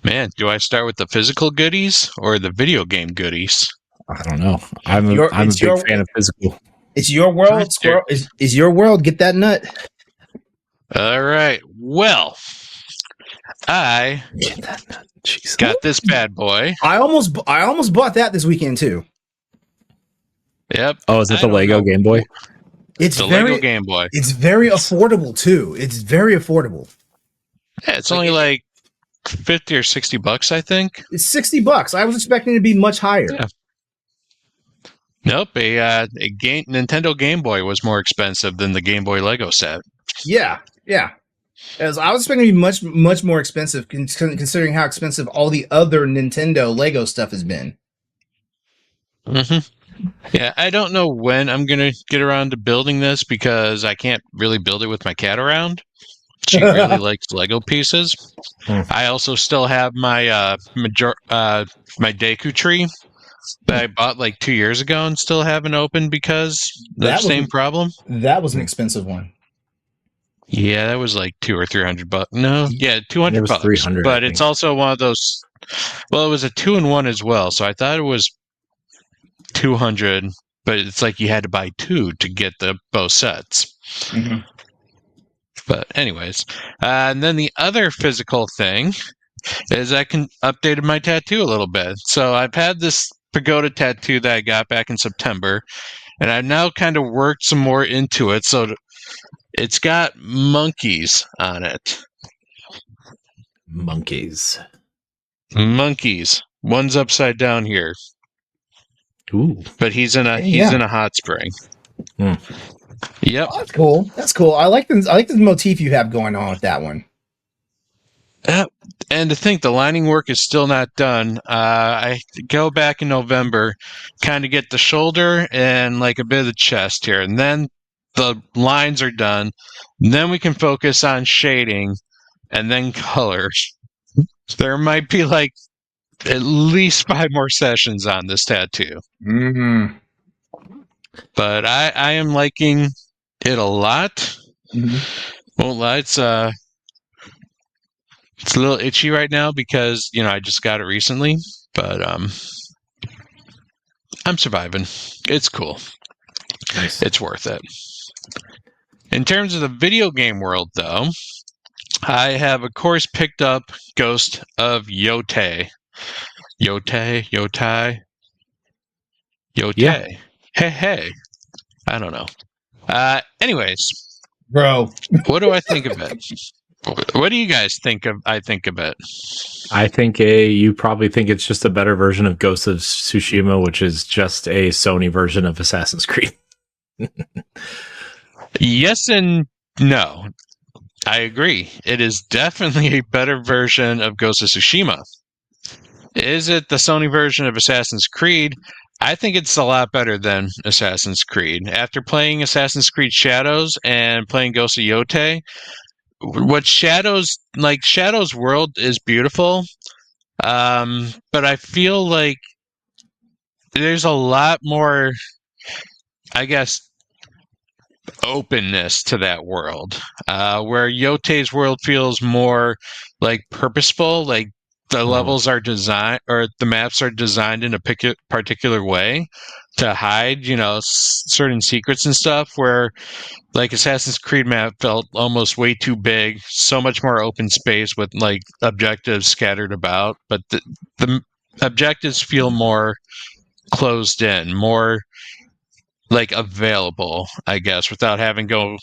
Man, do I start with the physical goodies or the video game goodies? I don't know. I'm a big fan of physical. It's your world, Squirrel. Is your world. Get that nut. All right. Well, I got this bad boy. I almost bought that this weekend too. Yep. Oh, is it the Lego Game Boy? It's the very, Lego Game Boy. It's very affordable too. It's very affordable. Yeah, it's only like $50 or $60, I think. It's $60. I was expecting it to be much higher. Yeah. Nope, a Nintendo Game Boy was more expensive than the Game Boy Lego set. Yeah. As I was expecting it to be much more expensive, considering how expensive all the other Nintendo Lego stuff has been. Yeah, I don't know when I'm gonna get around to building this because I can't really build it with my cat around. She really likes Lego pieces. I also still have my my Deku tree that I bought like 2 years ago and still haven't opened because the same problem. That was an expensive one. Yeah, that was like $200 or $300. No, yeah, $200. $300, but it's also one of those. Well, it was a 2-in-1 as well, so I thought it was $200, but it's like you had to buy 2 to get both sets. But anyways, and then the other physical thing is I updated my tattoo a little bit. So I've had this pagoda tattoo that I got back in September, and I've now kind of worked some more into it. So it's got monkeys on it. Monkeys. One's upside down here. Ooh. But he's in a hot spring. Yep. Oh, that's cool. I like the motif you have going on with that one. And to think the lining work is still not done. I go back in November, kind of get the shoulder and like a bit of the chest here, and then the lines are done. And then we can focus on shading and then colors. There might be like at least 5 more sessions on this tattoo. But I am liking it a lot. Won't lie, it's a little itchy right now because I just got it recently. But I'm surviving. It's cool. Nice. It's worth it. In terms of the video game world, though, I have of course picked up Ghost of Yotei. Yotei. Yeah. Hey. I don't know. Anyways, bro, what do I think of it? What do you guys think of? I think of it. I think you probably think it's just a better version of Ghost of Tsushima, which is just a Sony version of Assassin's Creed. Yes and no. I agree. It is definitely a better version of Ghost of Tsushima. Is it the Sony version of Assassin's Creed? I think it's a lot better than Assassin's Creed. After playing Assassin's Creed Shadows and playing Ghost of Yotei, what Shadows World is beautiful. But I feel like there's a lot more, I guess, openness to that world, where Yote's world feels more like purposeful, like the levels are designed or the maps are designed in a particular way to hide, certain secrets and stuff, where like Assassin's Creed map felt almost way too big, so much more open space with like objectives scattered about, but the objectives feel more closed in, more like available, I guess, without having to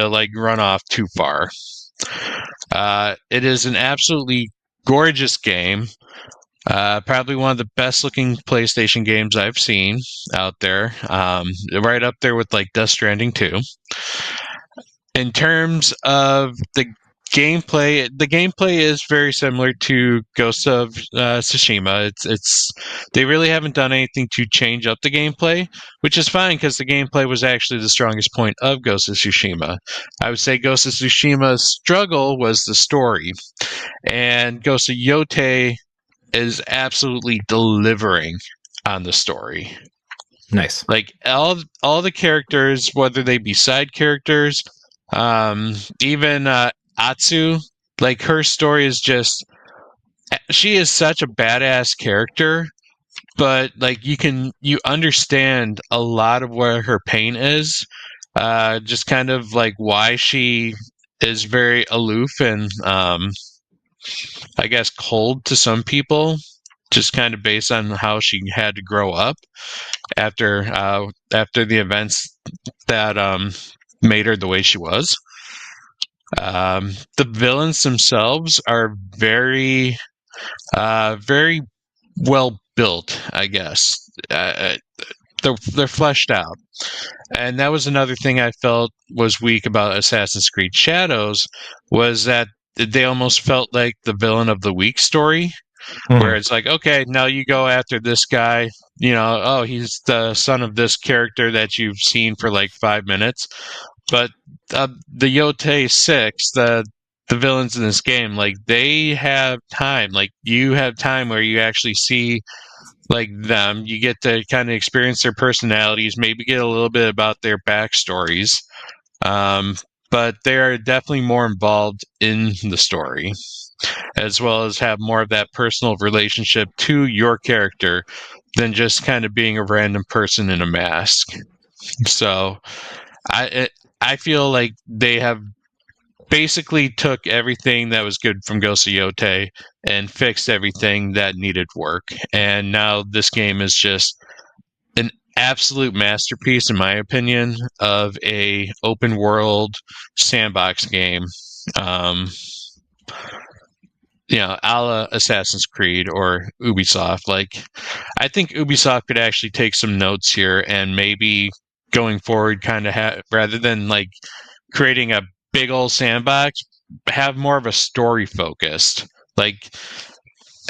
like run off too far. It is an absolutely gorgeous game. Probably one of the best looking PlayStation games I've seen out there. Right up there with like Death Stranding 2. In terms of the gameplay is very similar to Ghost of Tsushima. It's they really haven't done anything to change up the gameplay, which is fine because the gameplay was actually the strongest point of Ghost of Tsushima. I would say Ghost of Tsushima's struggle was the story, and Ghost of Yote is absolutely delivering on the story. Nice. Like all the characters, whether they be side characters, even Atsu, like her story is just, she is such a badass character, but like you understand a lot of where her pain is, just kind of like why she is very aloof and I guess cold to some people, just kind of based on how she had to grow up after the events that made her the way she was. The villains themselves are very, very well built, I guess. They're fleshed out, and that was another thing I felt was weak about Assassin's Creed Shadows, was that they almost felt like the villain of the week story, where it's like, okay, now you go after this guy, oh, he's the son of this character that you've seen for like 5 minutes. But the Yote 6, the villains in this game, like they have time. Like you have time where you actually see like them. You get to kind of experience their personalities, maybe get a little bit about their backstories. But they are definitely more involved in the story, as well as have more of that personal relationship to your character than just kind of being a random person in a mask. So I feel like they have basically took everything that was good from Ghost of Yote and fixed everything that needed work. And now this game is just an absolute masterpiece, in my opinion, of a open world sandbox game. A la Assassin's Creed or Ubisoft. Like, I think Ubisoft could actually take some notes here and maybe going forward kind of rather than like creating a big old sandbox, have more of a story focused, like,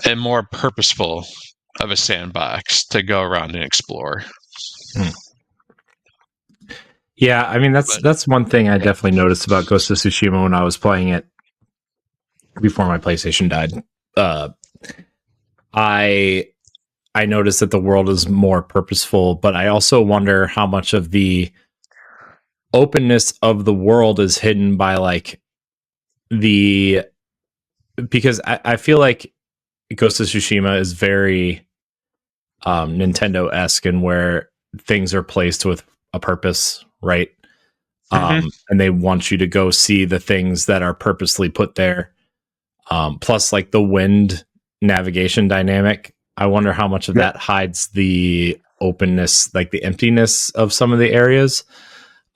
and more purposeful of a sandbox to go around and explore. Yeah, I mean that's one thing I definitely noticed about Ghost of Tsushima when I was playing it before my PlayStation died. I noticed that the world is more purposeful, but I also wonder how much of the openness of the world is hidden by like because I feel like Ghost of Tsushima is very Nintendo-esque and where things are placed with a purpose, right? And they want you to go see the things that are purposely put there. Plus, like the wind navigation dynamic, I wonder how much of that hides the openness, like the emptiness of some of the areas.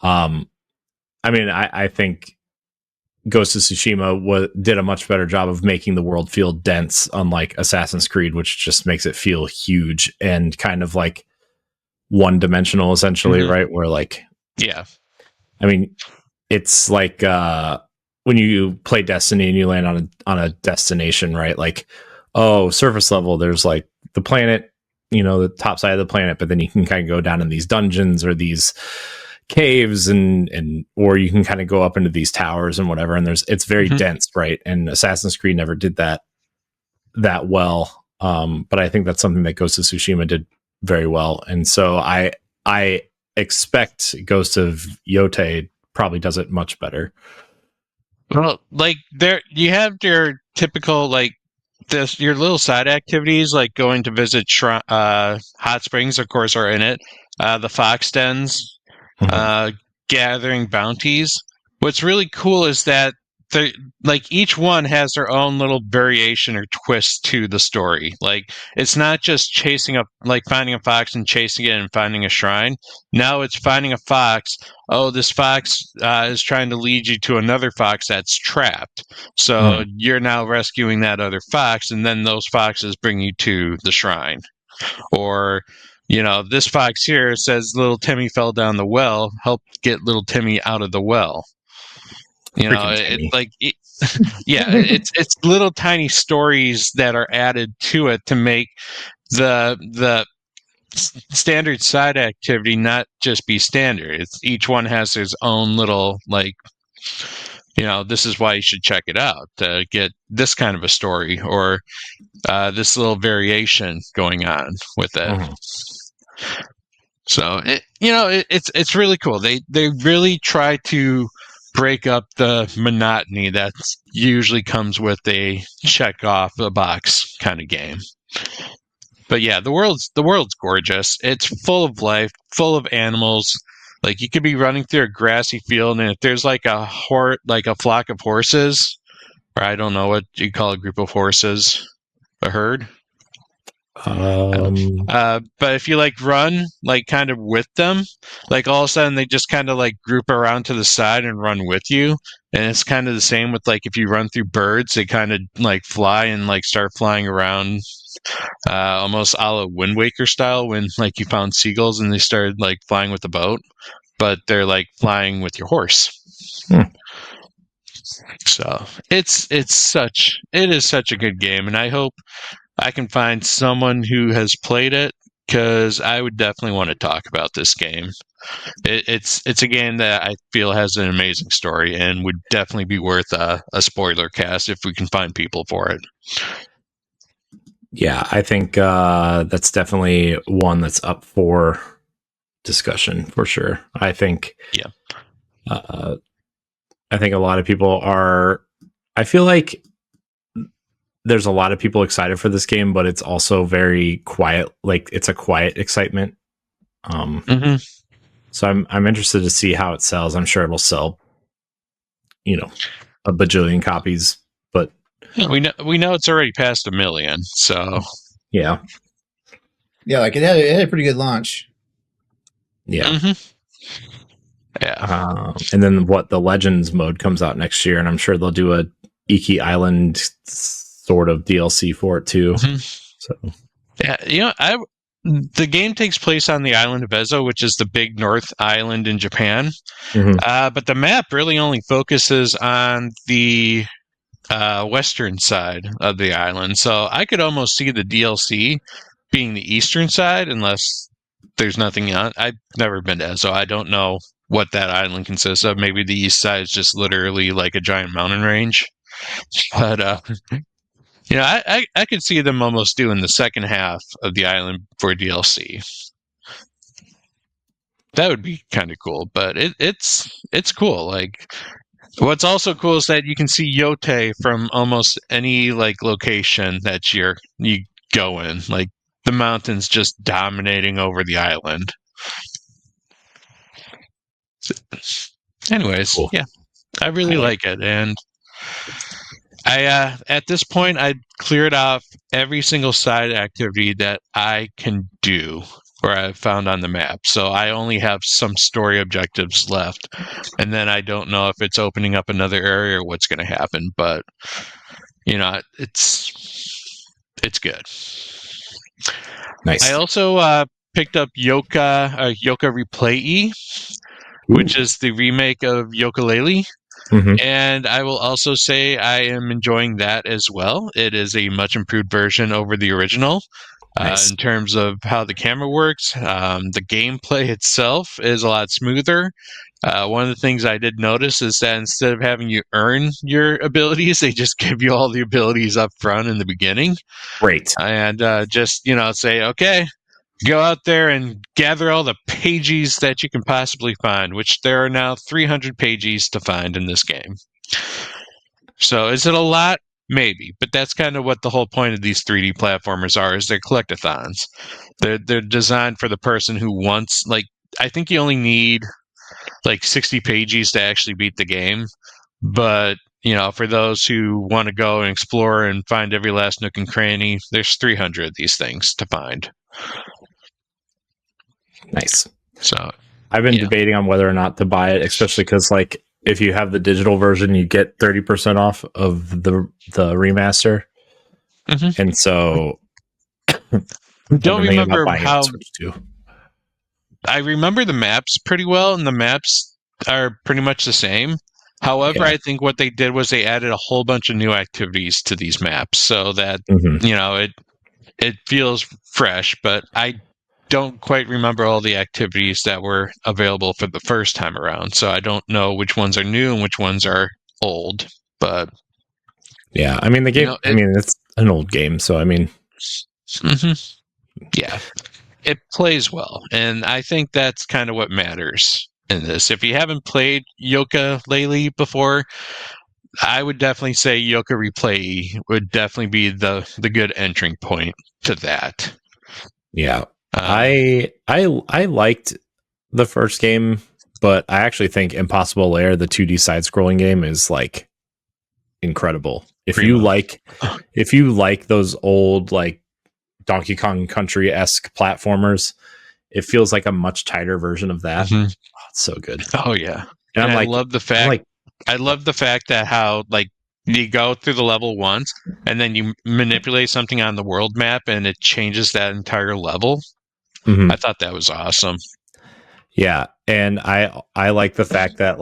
I mean, I think Ghost of Tsushima did a much better job of making the world feel dense, unlike Assassin's Creed, which just makes it feel huge and kind of like one-dimensional, essentially, right? Where like, yeah, I mean, it's like when you play Destiny and you land on a destination, right? Like, oh, surface level, there's like the planet, the top side of the planet, but then you can kind of go down in these dungeons or these caves and or you can kind of go up into these towers and whatever, and it's very dense, right? And Assassin's Creed never did that. that well. But I think that's something that Ghost of Tsushima did very well. And so I expect Ghost of Yote probably does it much better. Well, like there, you have your typical like your little side activities, like going to visit hot springs, of course, are in it. The fox dens, gathering bounties. What's really cool is that like each one has their own little variation or twist to the story. Like it's not just chasing up, like finding a fox and chasing it and finding a shrine. Now it's finding a fox. Oh, this fox is trying to lead you to another fox that's trapped. So you're now rescuing that other fox, and then those foxes bring you to the shrine. Or, this fox here says little Timmy fell down the well. Help get little Timmy out of the well. It's little tiny stories that are added to it to make the standard side activity not just be standard. Each one has its own little this is why you should check it out to get this kind of a story or this little variation going on with it. So it's really cool. They really try to break up the monotony that usually comes with a check off the box kind of game. But yeah, the world's gorgeous. It's full of life, full of animals. Like you could be running through a grassy field, and if there's like a flock of horses, or I don't know what you call a group of horses, a herd. But if you run kind of with them, like all of a sudden they just kind of group around to the side and run with you. And it's kind of the same with if you run through birds, they kind of fly and start flying around, almost a la Wind Waker style when you found seagulls and they started flying with the boat, but they're flying with your horse. So it is such a good game, and I hope I can find someone who has played it, because I would definitely want to talk about this game. It's a game that I feel has an amazing story and would definitely be worth a spoiler cast if we can find people for it. Yeah, I think that's definitely one that's up for discussion for sure. I think a lot of people are. I feel like there's a lot of people excited for this game, but it's also very quiet. It's a quiet excitement. So I'm interested to see how it sells. I'm sure it'll sell, a bajillion copies. But we know it's already past 1 million. So yeah, it had a pretty good launch. Yeah. Yeah. And then the Legends mode comes out next year, and I'm sure they'll do a Iki Island sort of DLC for it too. So yeah, the game takes place on the island of Ezo, which is the big North Island in Japan. But the map really only focuses on the western side of the island. So I could almost see the DLC being the eastern side, unless there's nothing on. I've never been to Ezo. I don't know what that island consists of. Maybe the east side is just literally like a giant mountain range. But I could see them almost doing the second half of the island for DLC. That would be kind of cool, but it's cool. What's also cool is that you can see Yote from almost any location that you go in. The mountains just dominating over the island. Anyways, cool. Yeah, I really like it, and I at this point I cleared off every single side activity that I can do or I've found on the map. So I only have some story objectives left, and then I don't know if it's opening up another area or what's going to happen. But it's good. Nice. I also picked up Yoka Replay, which is the remake of Yooka-Laylee. And I will also say I am enjoying that as well. It is a much improved version over the original. Nice. In terms of how the camera works. The gameplay itself is a lot smoother. One of the things I did notice is that instead of having you earn your abilities, they just give you all the abilities up front in the beginning. Great. And just, say, okay, go out there and gather all the pages that you can possibly find, which there are now 300 pages to find in this game. So is it a lot? Maybe, but that's kind of what the whole point of these 3D platformers are, is they're collectathons. They're designed for the person who wants, I think you only need 60 pages to actually beat the game. But, for those who want to go and explore and find every last nook and cranny, there's 300 of these things to find. Nice. So I've been debating on whether or not to buy it, especially because if you have the digital version, you get 30% off of the remaster. Mm-hmm. And so don't remember how Switch 2. I remember the maps pretty well, and the maps are pretty much the same. However, I think what they did was they added a whole bunch of new activities to these maps so that, it feels fresh, but I don't quite remember all the activities that were available for the first time around. So I don't know which ones are new and which ones are old, but yeah, I mean, the game, it's an old game. So, I mean, yeah, it plays well. And I think that's kind of what matters in this. If you haven't played Yooka-Laylee before, I would definitely say Yooka Replay would definitely be the good entering point to that. Yeah. I liked the first game, but I actually think Impossible Lair, the 2D side-scrolling game, is incredible. If you like those old Donkey Kong Country-esque platformers, it feels like a much tighter version of that. Oh, it's so good. Oh yeah, and I love the fact. I love the fact that how you go through the level once, and then you manipulate something on the world map, and it changes that entire level. Mm-hmm. I thought that was awesome. Yeah, and I like the fact that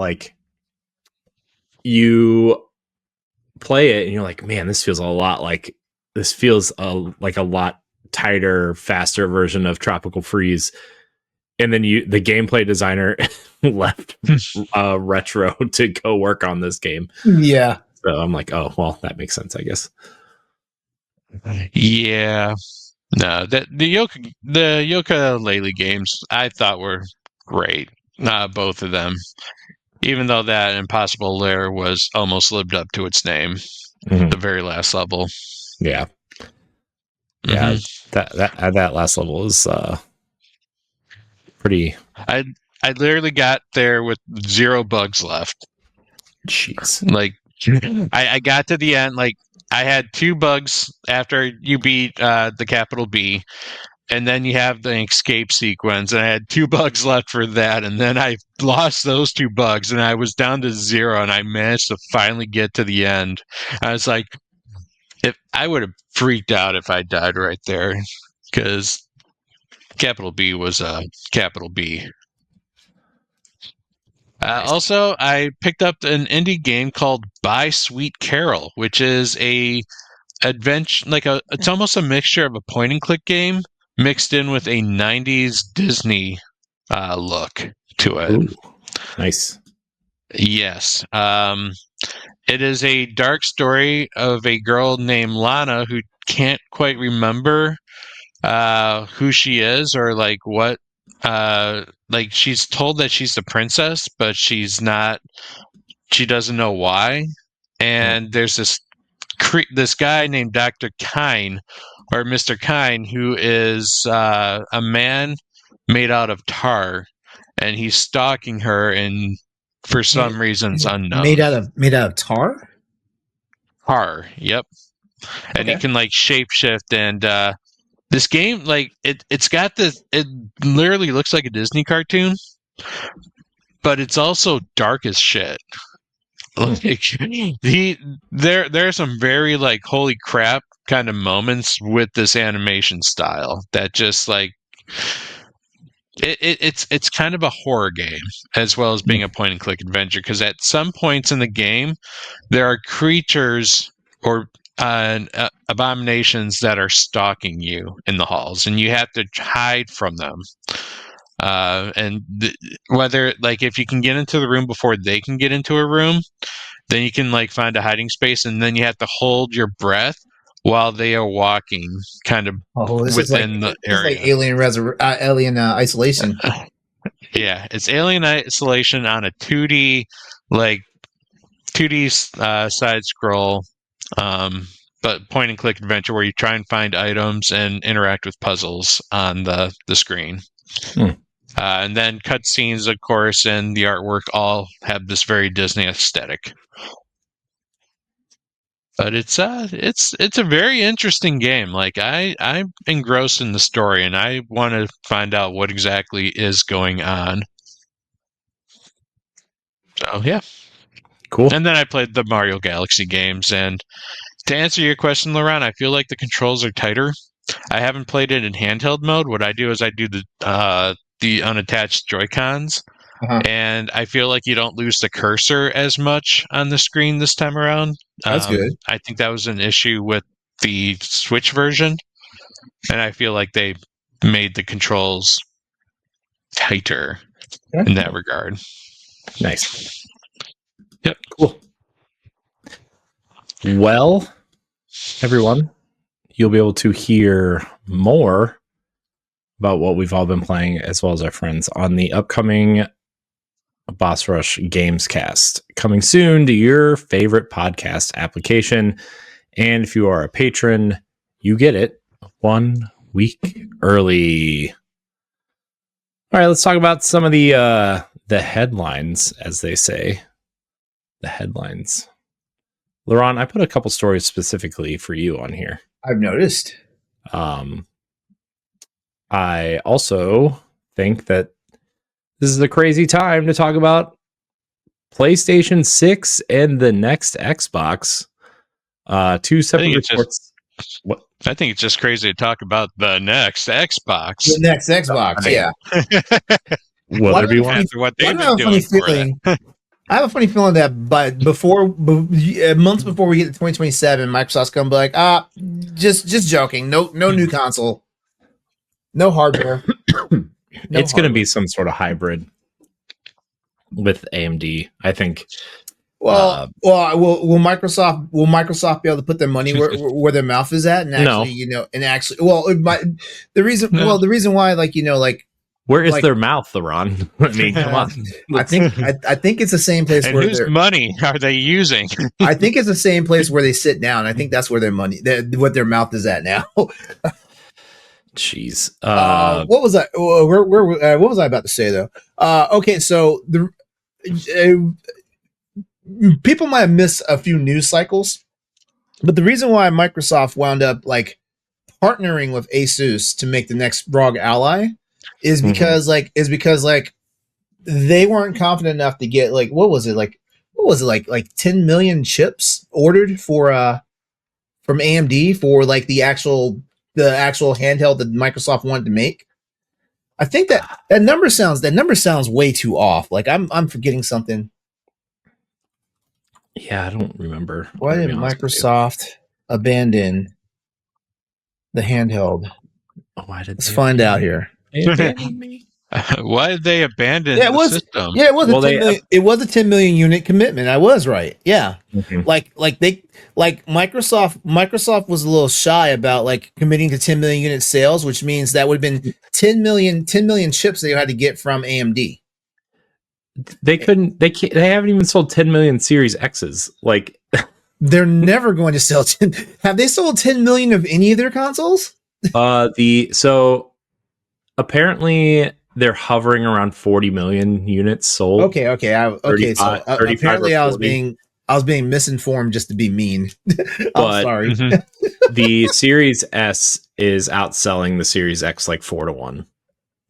you play it and you're like, man, this feels a lot like a lot tighter, faster version of Tropical Freeze. And then the gameplay designer left Retro to go work on this game. Yeah. So I'm like, oh, well, that makes sense, I guess. Yeah. No, the Yooka-Laylee games I thought were great. Both of them. Even though that Impossible Lair was almost lived up to its name. Mm-hmm. The very last level. Yeah. Yeah. That last level is pretty. I literally got there with 0 bugs left. Jeez. I got to the end, I had 2 bugs after you beat the capital B, and then you have the escape sequence, and I had 2 bugs left for that, and then I lost those 2 bugs, and I was down to 0, and I managed to finally get to the end. I was like, if I would have freaked out if I died right there, because capital B was capital B. Nice. Also, I picked up an indie game called Buy Sweet Carol, which is a adventure, it's almost a mixture of a point and click game mixed in with a 90s Disney look to it. Ooh, nice. Yes. It is a dark story of a girl named Lana who can't quite remember who she is or what. She's told that she's the princess, but she's not. She doesn't know why. And there's this guy named Dr. Klein, or Mr. Klein, who is a man made out of tar, and he's stalking her, and for some reasons unknown. Made out of tar? Tar, yep. And he can shapeshift, and this game, it's got this. It literally looks like a Disney cartoon, but it's also dark as shit. There are some very holy crap kind of moments with this animation style that just it's kind of a horror game as well as being a point and click adventure, because at some points in the game there are creatures or abominations that are stalking you in the halls, and you have to hide from them. Whether like if you can get into the room before they can get into a room, then you can like find a hiding space, and then you have to hold your breath while they are walking, kind of within the area. This is like Alien Isolation. Yeah, it's Alien Isolation on a 2D side scroll, but point and click adventure where you try and find items and interact with puzzles on the screen. And then cutscenes, of course, and the artwork all have this very Disney aesthetic. But it's a very interesting game. Like I'm engrossed in the story, and I want to find out what exactly is going on. So yeah, cool. And then I played the Mario Galaxy games, and to answer your question, LeRon, I feel like the controls are tighter. I haven't played it in handheld mode. What I do is I do the unattached Joy-Cons. And I feel like you don't lose the cursor as much on the screen this time around. That's good. I think that was an issue with the Switch version, and I feel like they made the controls tighter in that regard. Nice. Yep. Cool. Well, everyone, you'll be able to hear more about what we've all been playing, as well as our friends, on the upcoming Boss Rush Gamescast, coming soon to your favorite podcast application. And if you are a patron, you get it 1 week early. All right, let's talk about some of the headlines, as they say. The headlines. LeRon, I put a couple stories specifically for you on here. I've noticed. I also think that this is a crazy time to talk about PlayStation 6 and the next Xbox. Two separate reports. I think it's just crazy to talk about the next Xbox. The next Xbox, yeah. Will there be one? What they've been doing for that. I have a funny feeling that months before we get to 2027, Microsoft's gonna be like, just joking. No new console. No hardware. It's going to be some sort of hybrid with AMD, I think. Will Microsoft be able to put their money where their mouth is at, and actually, no. The reason why, where is their mouth, LeRon? I mean, come on. I think it's the same place and where whose money are they using? I think it's the same place where they sit down. I think that's where their money, what their mouth is at now. Jeez. What was I? What was I about to say though? Okay, so the people might have missed a few news cycles, but the reason why Microsoft wound up partnering with Asus to make the next ROG Ally is because they weren't confident enough to get 10 million chips ordered for from AMD for the actual handheld that Microsoft wanted to make. I think that number sounds way too off. I'm forgetting something. Yeah, I don't remember. Why did Microsoft abandon the handheld? Let's find out here. Why did they abandon the system? Yeah, it was a 10 million unit commitment. I was right. Yeah. Microsoft was a little shy about committing to 10 million unit sales, which means that would have been 10 million chips they had to get from AMD. They haven't even sold 10 million Series X's. They're never going to sell 10. Have they sold 10 million of any of their consoles? So apparently they're hovering around 40 million units sold. Okay. So apparently I was being misinformed just to be mean. I'm sorry. The Series S is outselling the Series X 4-1.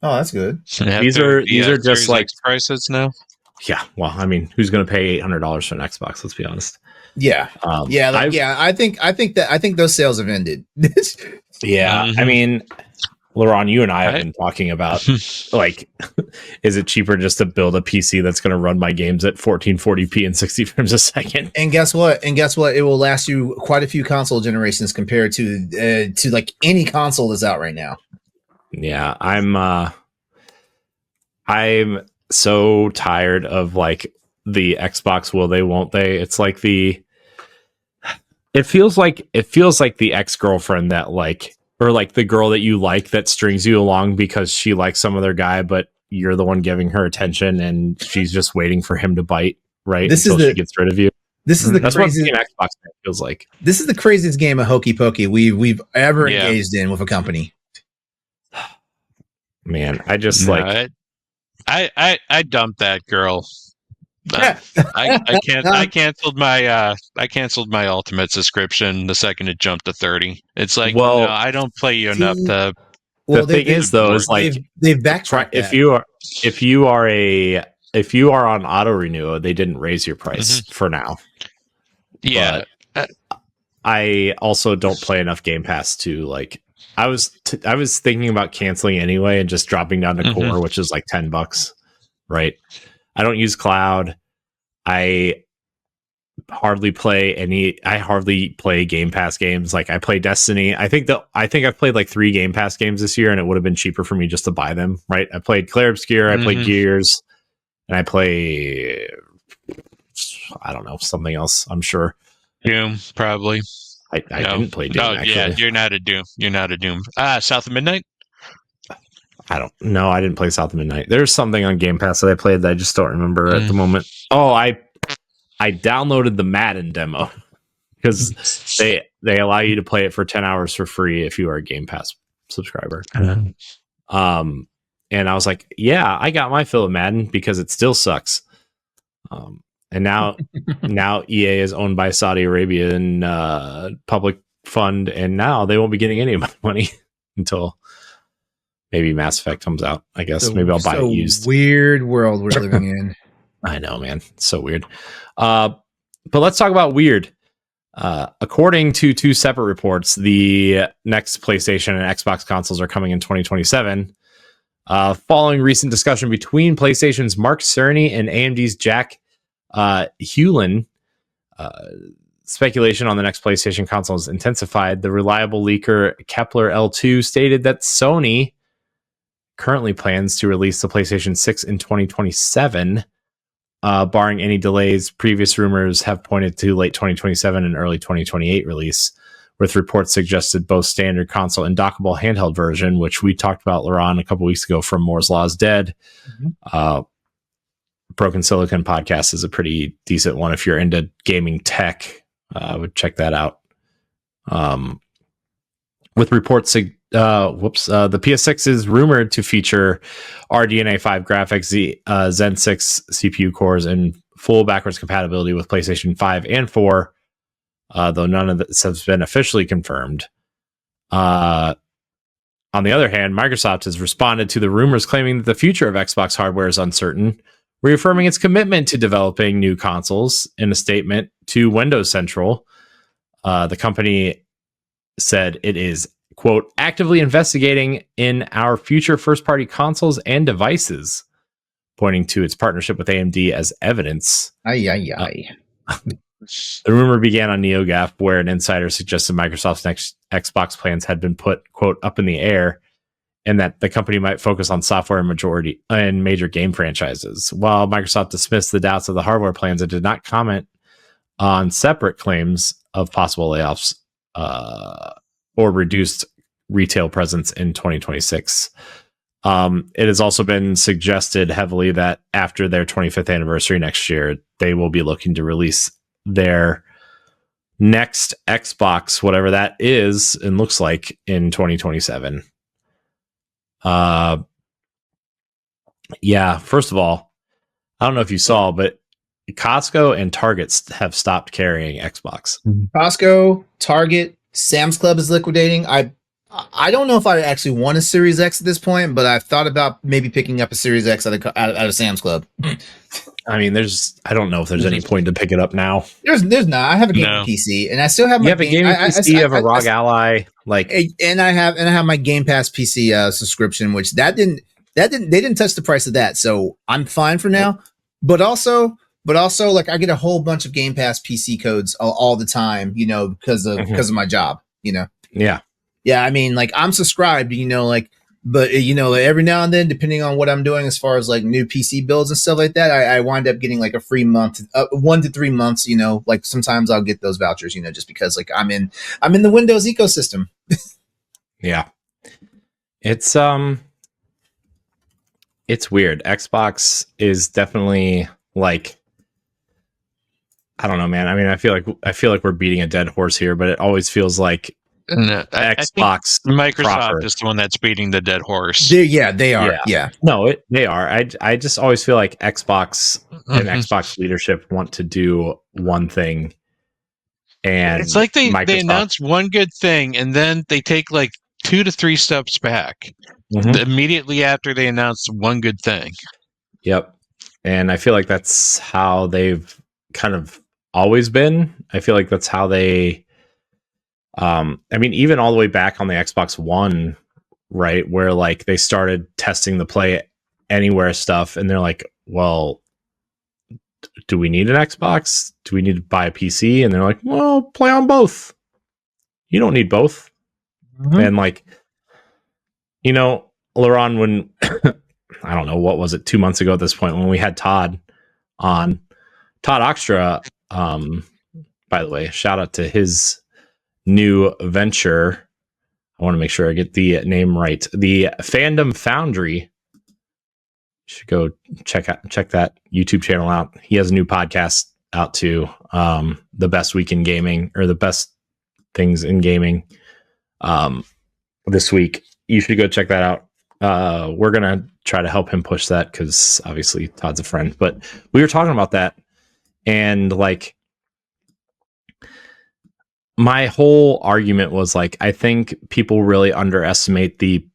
Oh, that's good. These are just X prices now. Yeah. Well, I mean, who's going to pay $800 for an Xbox? Let's be honest. Yeah. I think those sales have ended. Yeah. I mean, LeRon, you and I have been talking about is it cheaper just to build a PC that's going to run my games at 1440p and 60 frames a second? And guess what? It will last you quite a few console generations compared to any console that's out right now. Yeah, I'm so tired of like the Xbox will they won't they. It's like it feels like the ex-girlfriend that like, or like the girl that you like that strings you along because she likes some other guy, but you're the one giving her attention and she's just waiting for him to bite, right? Until she gets rid of you. This is That's what being Xbox feels like. This is the craziest game of hokey pokey we've ever engaged in with a company. Man, I just I dumped that girl. I canceled my Ultimate subscription the second it jumped to 30. It's like, no, I don't play you enough to. Well, the thing is, though, is like they've backtracked. If you are on auto renew, they didn't raise your price for now. Yeah, but I also don't play enough Game Pass to like. I was thinking about canceling anyway and just dropping down to core, which is like $10, right? I don't use cloud. I hardly play Game Pass games. Like I play Destiny. I think I've played like 3 Game Pass games this year, and it would have been cheaper for me just to buy them. Right? I played Clair Obscur, I played Gears, and I play I don't know, something else. I'm sure Doom probably. I didn't play Doom. Yeah, you're not a Doom. South of Midnight. I don't know. I didn't play South of Midnight. There's something on Game Pass that I played that I just don't remember at the moment. Oh, I downloaded the Madden demo because they allow you to play it for 10 hours for free if you are a Game Pass subscriber. And I was like, yeah, I got my fill of Madden because it still sucks. And now EA is owned by Saudi Arabia and public fund, and now they won't be getting any of my money until maybe Mass Effect comes out. I guess maybe I'll buy it used. Weird world we're living in. I know, man. It's so weird. But let's talk about weird. According to 2 separate reports, the next PlayStation and Xbox consoles are coming in 2027. Following recent discussion between PlayStation's Mark Cerny and AMD's Jack Hewlin, speculation on the next PlayStation console has intensified. The reliable leaker Kepler L2 stated that Sony currently plans to release the PlayStation 6 in 2027. Barring any delays, previous rumors have pointed to late 2027 and early 2028 release, with reports suggested both standard console and dockable handheld version, which we talked about, LeRon, a couple weeks ago from Moore's Law is Dead. Broken Silicon podcast is a pretty decent one if you're into gaming tech. I would check that out. With reports, the PS6 is rumored to feature RDNA 5 graphics, Zen 6 CPU cores, and full backwards compatibility with PlayStation 5 and 4, though none of this has been officially confirmed. On the other hand, Microsoft has responded to the rumors claiming that the future of Xbox hardware is uncertain, reaffirming its commitment to developing new consoles. In a statement to Windows Central, the company said it is, quote, actively investigating in our future first-party consoles and devices, pointing to its partnership with AMD as evidence. The rumor began on NeoGAF, where an insider suggested Microsoft's next Xbox plans had been put, quote, up in the air, and that the company might focus on software and major game franchises. While Microsoft dismissed the doubts of the hardware plans, it did not comment on separate claims of possible layoffs or reduced retail presence in 2026. It has also been suggested heavily that after their 25th anniversary next year, they will be looking to release their next Xbox, whatever that is and looks like, in 2027. Yeah, first of all, I don't know if you saw, but Costco and Target have stopped carrying Xbox. Costco, Target, Sam's Club is liquidating. I don't know if I actually want a Series X at this point, but I've thought about maybe picking up a Series X out of Sam's Club. I mean, I don't know if there's any point to pick it up now. There's not. I have a gaming PC, and I still have my. You have a gaming PC. You have a ROG Ally, and I have my Game Pass PC subscription, which they didn't touch the price of that, so I'm fine for now. But also, like, I get a whole bunch of Game Pass PC codes all the time, because of my job, Yeah. Yeah, I mean, like, I'm subscribed, like But you know, every now and then, depending on what I'm doing as far as like new PC builds and stuff like that, I wind up getting like a free month, 1 to 3 months. You know, like sometimes I'll get those vouchers. You know, just because like I'm in the Windows ecosystem. Yeah, it's weird. Xbox is definitely like, I don't know, man. I mean, I feel like we're beating a dead horse here, but it always feels like No, Xbox I think Microsoft proper is the one that's beating the dead horse. They are. Yeah. No, they are. I just always feel like Xbox and Xbox leadership want to do one thing, and It's like they Microsoft, announce one good thing and then they take like 2 to 3 steps back immediately after they announce one good thing. Yep. And I feel like that's how they've kind of always been. I feel like that's how they, I mean, even all the way back on the Xbox One, right, where like they started testing the Play Anywhere stuff, and they're like, well, do we need an Xbox? Do we need to buy a PC? And they're like, well, play on both. You don't need both. And like, you know, LeRon, when I don't know, what was it, 2 months ago at this point, when we had Todd on, Todd Oxtra, by the way, shout out to his new venture. I want to make sure I get the name right. The Fandom Foundry. You should go check that YouTube channel out. He has a new podcast out too. The best week in gaming, or the best things in gaming this week. You should go check that out. We're going to try to help him push that because obviously Todd's a friend. But we were talking about that, and like, my whole argument was like, I think people really underestimate the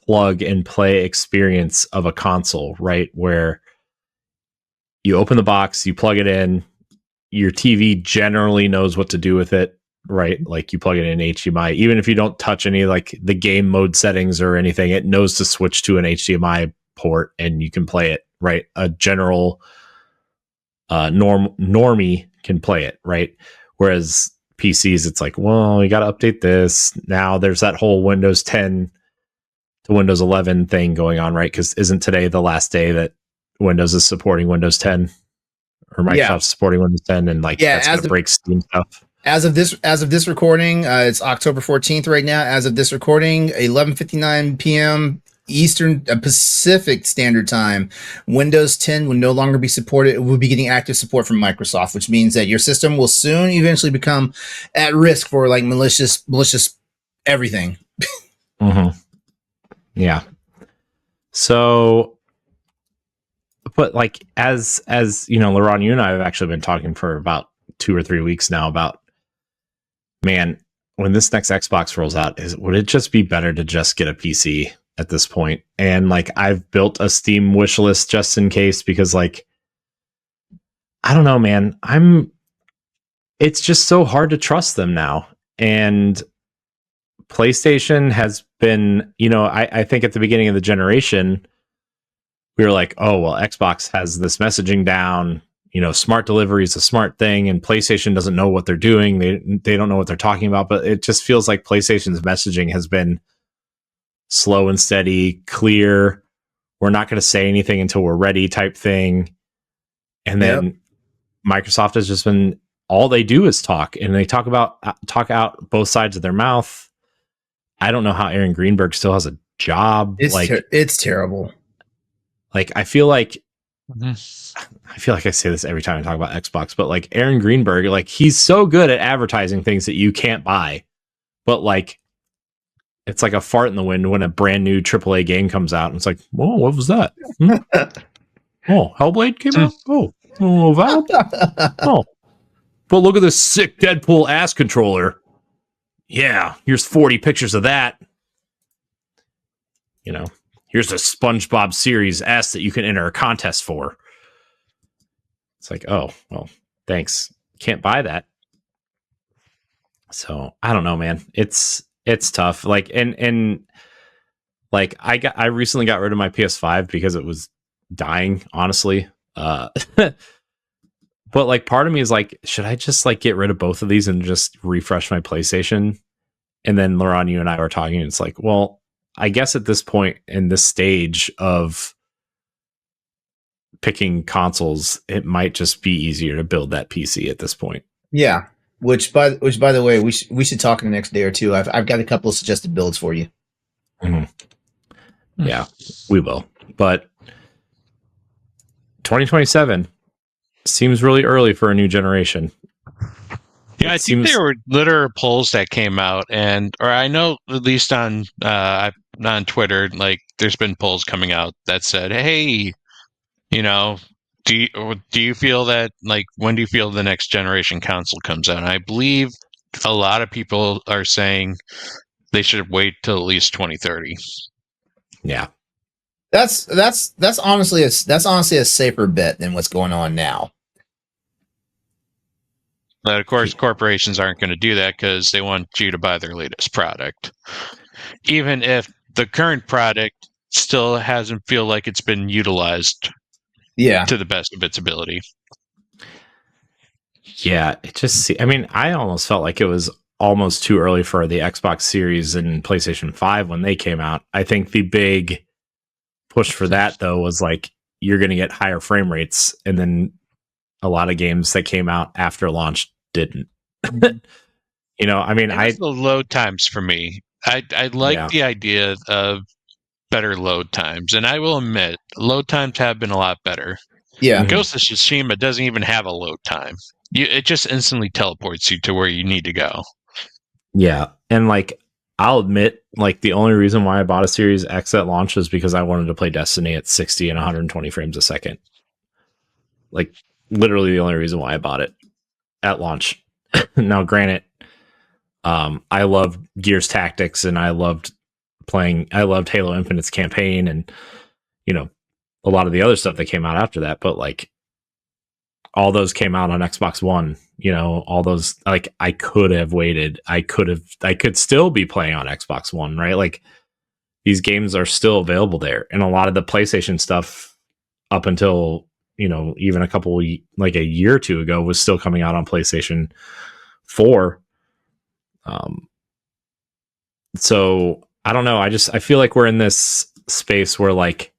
plug and play experience of a console, right? Where you open the box, you plug it in, your TV generally knows what to do with it, right? Like you plug it in HDMI, even if you don't touch any like the game mode settings or anything, it knows to switch to an HDMI port and you can play it, right? A general normie can play it, right? Whereas PCs, it's like, well, you got to update this. Now there's that whole Windows 10 to Windows 11 thing going on, right? Because isn't today the last day that Windows is supporting Windows 10, or Microsoft's supporting Windows 10, and like that's going to break Steam stuff. As of this recording, it's October 14th right now. As of this recording, 11:59 p.m. Eastern Pacific Standard Time, Windows 10 will no longer be supported. It will be getting active support from Microsoft, which means that your system will soon eventually become at risk for like malicious everything. Yeah. So, but like as you know, LeRon, you and I have actually been talking for about 2 or 3 weeks now about, man, when this next Xbox rolls out, would it just be better to just get a PC at this point? And like, I've built a Steam wish list just in case, because like, I don't know, man, it's just so hard to trust them now. And PlayStation has been, you know, I think at the beginning of the generation, we were like, oh, well, Xbox has this messaging down, you know, smart delivery is a smart thing, and PlayStation doesn't know what they're doing. They don't know what they're talking about, but it just feels like PlayStation's messaging has been slow and steady, clear. We're not going to say anything until we're ready type thing. And then Microsoft has just been, all they do is talk, and they talk out both sides of their mouth. I don't know how Aaron Greenberg still has a job. It's terrible. Like, I feel like I say this every time I talk about Xbox, but like Aaron Greenberg, like he's so good at advertising things that you can't buy, but like, it's like a fart in the wind when a brand new AAA game comes out, and it's like, whoa, what was that? Oh, Hellblade came out? Oh, Valve? Oh, but look at this sick Deadpool ass controller. Yeah, here's 40 pictures of that. You know, here's a SpongeBob series S that you can enter a contest for. It's like, oh, well, thanks. Can't buy that. So I don't know, man. It's tough. Like, and like I recently got rid of my PS5 because it was dying, honestly. But like, part of me is like, should I just like get rid of both of these and just refresh my PlayStation? And then LeRon, you and I were talking, and it's like, well, I guess at this point in this stage of picking consoles, it might just be easier to build that PC at this point. Yeah. Which by the way, we should talk in the next day or two. I've got a couple of suggested builds for you. Mm-hmm. Yeah, we will. But 2027 seems really early for a new generation. Yeah, I think there were literal polls that came out, or I know at least on Twitter, like there's been polls coming out that said, "Hey, do you feel that, like, when do you feel the next generation console comes out?" And I believe a lot of people are saying they should wait till at least 2030. Yeah, that's honestly a safer bet than what's going on now. But of course, corporations aren't going to do that because they want you to buy their latest product, even if the current product still hasn't feel like it's been utilized to the best of its ability. Yeah, I almost felt like it was almost too early for the Xbox Series and PlayStation 5 when they came out. I think the big push for that, though, was like you're going to get higher frame rates, and then a lot of games that came out after launch didn't. The load times for me. I like the idea of better load times, and I will admit load times have been a lot better. Yeah, Ghost of Tsushima doesn't even have a load time. It just instantly teleports you to where you need to go. Yeah, and like I'll admit, like the only reason why I bought a Series X at launch was because I wanted to play Destiny at 60 and 120 frames a second. Like literally the only reason why I bought it at launch. Now, granted, I love Gears Tactics and I loved Halo Infinite's campaign and a lot of the other stuff that came out after that, but like all those came out on Xbox One, all those, like I could have waited. I could still be playing on Xbox One, right? Like these games are still available there. And a lot of the PlayStation stuff up until, even a year or two ago was still coming out on PlayStation 4. So I don't know. I feel like we're in this space where like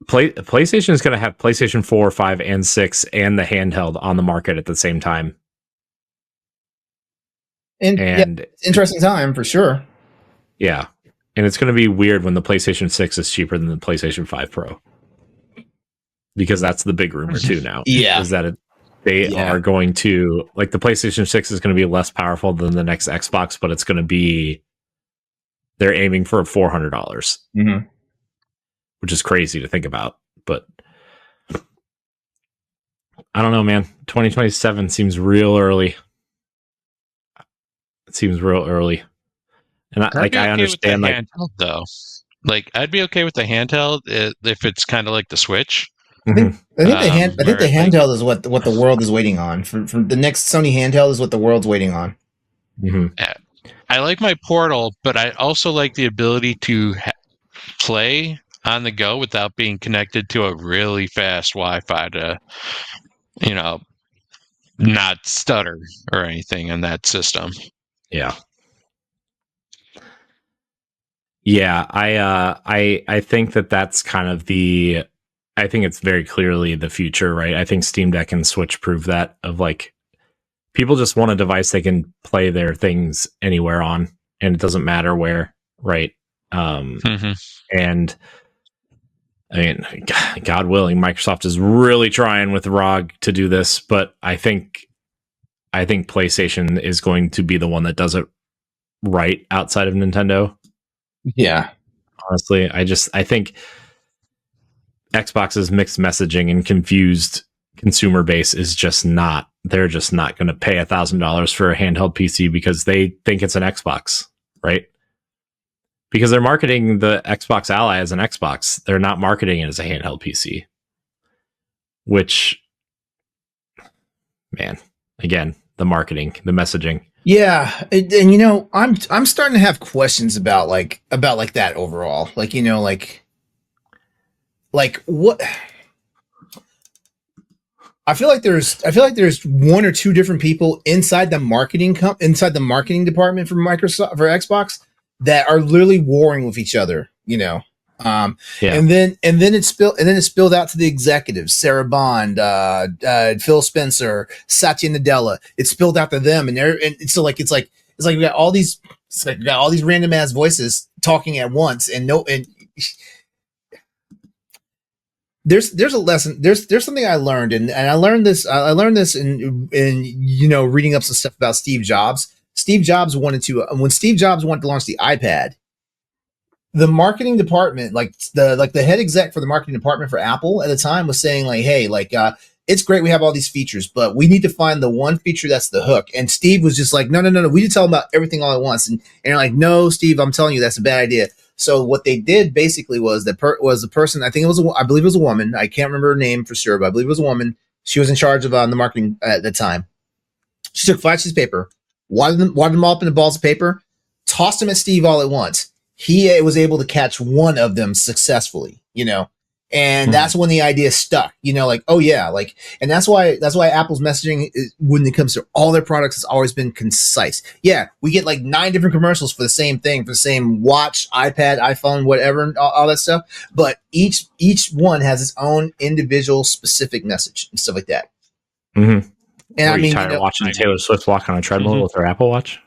PlayStation is going to have PlayStation 4, 5, and 6 and the handheld on the market at the same time. And interesting time for sure. Yeah. And it's going to be weird when the PlayStation 6 is cheaper than the PlayStation 5 Pro. Because that's the big rumor too now. Yeah. Is that they are going to, like, the PlayStation 6 is going to be less powerful than the next Xbox, but it's going to be, they're aiming for $400. Mm-hmm. Which is crazy to think about, but I don't know, man. 2027 seems real early. It seems real early, and I understand like handheld, though. Like I'd be okay with the handheld if it's kind of like the Switch. I think the handheld is what the world is waiting on. For the next Sony handheld is what the world's waiting on. Mm-hmm. I like my Portal, but I also like the ability to play on the go without being connected to a really fast Wi-Fi to, not stutter or anything in that system. Yeah. Yeah, I think that's kind of I think it's very clearly the future, right? I think Steam Deck and Switch prove that, of like people just want a device they can play their things anywhere on, and it doesn't matter where, right? And I mean, God willing, Microsoft is really trying with ROG to do this, but I think PlayStation is going to be the one that does it right outside of Nintendo. Yeah. Honestly, I think Xbox's mixed messaging and confused consumer base is just not, they're just not going to pay $1,000 for a handheld PC because they think it's an Xbox, right? Because they're marketing the Xbox Ally as an Xbox. They're not marketing it as a handheld PC. Which, man, again, the marketing, the messaging. Yeah, and I'm starting to have questions about that overall. Like what? I feel like there's one or two different people inside the marketing department for Microsoft, for Xbox, that are literally warring with each other, yeah. And then it spilled out to the executives, Sarah Bond, Phil Spencer, Satya Nadella. It spilled out to them, and it's like we got all these random ass voices talking at once, and there's a lesson. There's something I learned, and I learned this in reading up some stuff about Steve Jobs. When Steve Jobs wanted to launch the iPad, the marketing department, like the head exec for the marketing department for Apple at the time, was saying like, hey, it's great we have all these features, but we need to find the one feature that's the hook. And Steve was just like, no, we need to tell them about everything all at once. And you're like, no, Steve, I'm telling you, that's a bad idea. So what they did basically was the person, I believe it was a woman. I can't remember her name for sure, but I believe it was a woman. She was in charge of the marketing at the time. She took 5 sheets of paper, wadded them all up into balls of paper, tossed them at Steve all at once. He was able to catch one of them successfully, and that's when the idea stuck, oh yeah, and that's why Apple's messaging when it comes to all their products has always been concise. Yeah, we get like 9 different commercials for the same thing, for the same watch, iPad, iPhone, whatever, and all that stuff. But each one has its own individual specific message and stuff like that. Mm-hmm. And Are you tired of watching Taylor Swift walk on a treadmill with her Apple Watch?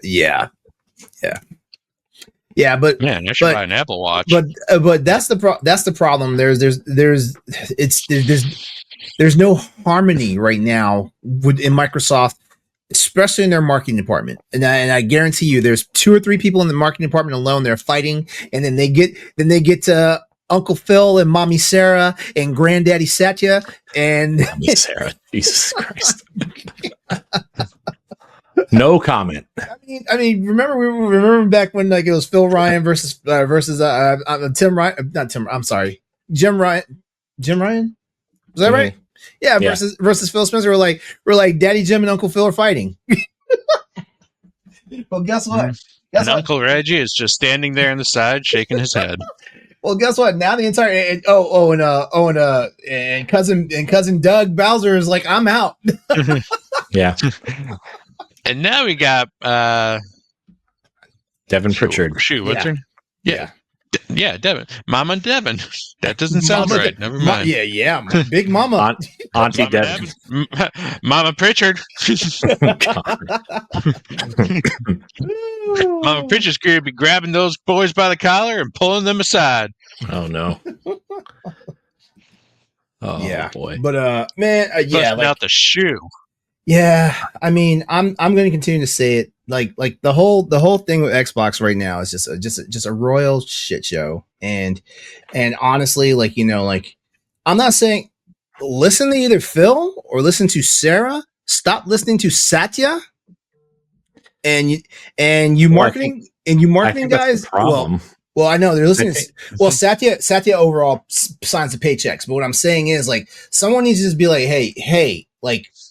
Yeah. Yeah, but man, I should buy an Apple Watch. But that's the problem. There's no harmony right now in Microsoft, especially in their marketing department. And I guarantee you, there's 2 or 3 people in the marketing department alone. They're fighting, and then they get to Uncle Phil and Mommy Sarah and Granddaddy Satya and Mommy Sarah. Jesus Christ. No comment. I mean, remember back when it was Phil Ryan versus Tim Ryan, not Tim. I'm sorry, Jim Ryan. Was that right? Yeah, versus Phil Spencer. We're like Daddy Jim and Uncle Phil are fighting. Well, guess what? Uncle Reggie is just standing there on the side, shaking his head. Well, guess what? Now the entire and cousin Doug Bowser is like, I'm out. Yeah. And now we got Devin Pritchard. What's her? Yeah. Yeah, Devin. Mama Devin. That doesn't sound right. Never mind. Yeah. Big Mama. Auntie Devin. Mama Pritchard. Mama Pritchard's going to be grabbing those boys by the collar and pulling them aside. Oh, no. Oh, yeah. Boy. But, man, busting out the shoe. Yeah, I mean, I'm going to continue to say it. Like the whole thing with Xbox right now is just a royal shit show. And honestly, I'm not saying listen to either Phil or listen to Sarah. Stop listening to Satya. And you marketing guys. Well, I know they're listening. Satya overall signs the paychecks, but what I'm saying is someone needs to just be like, hey.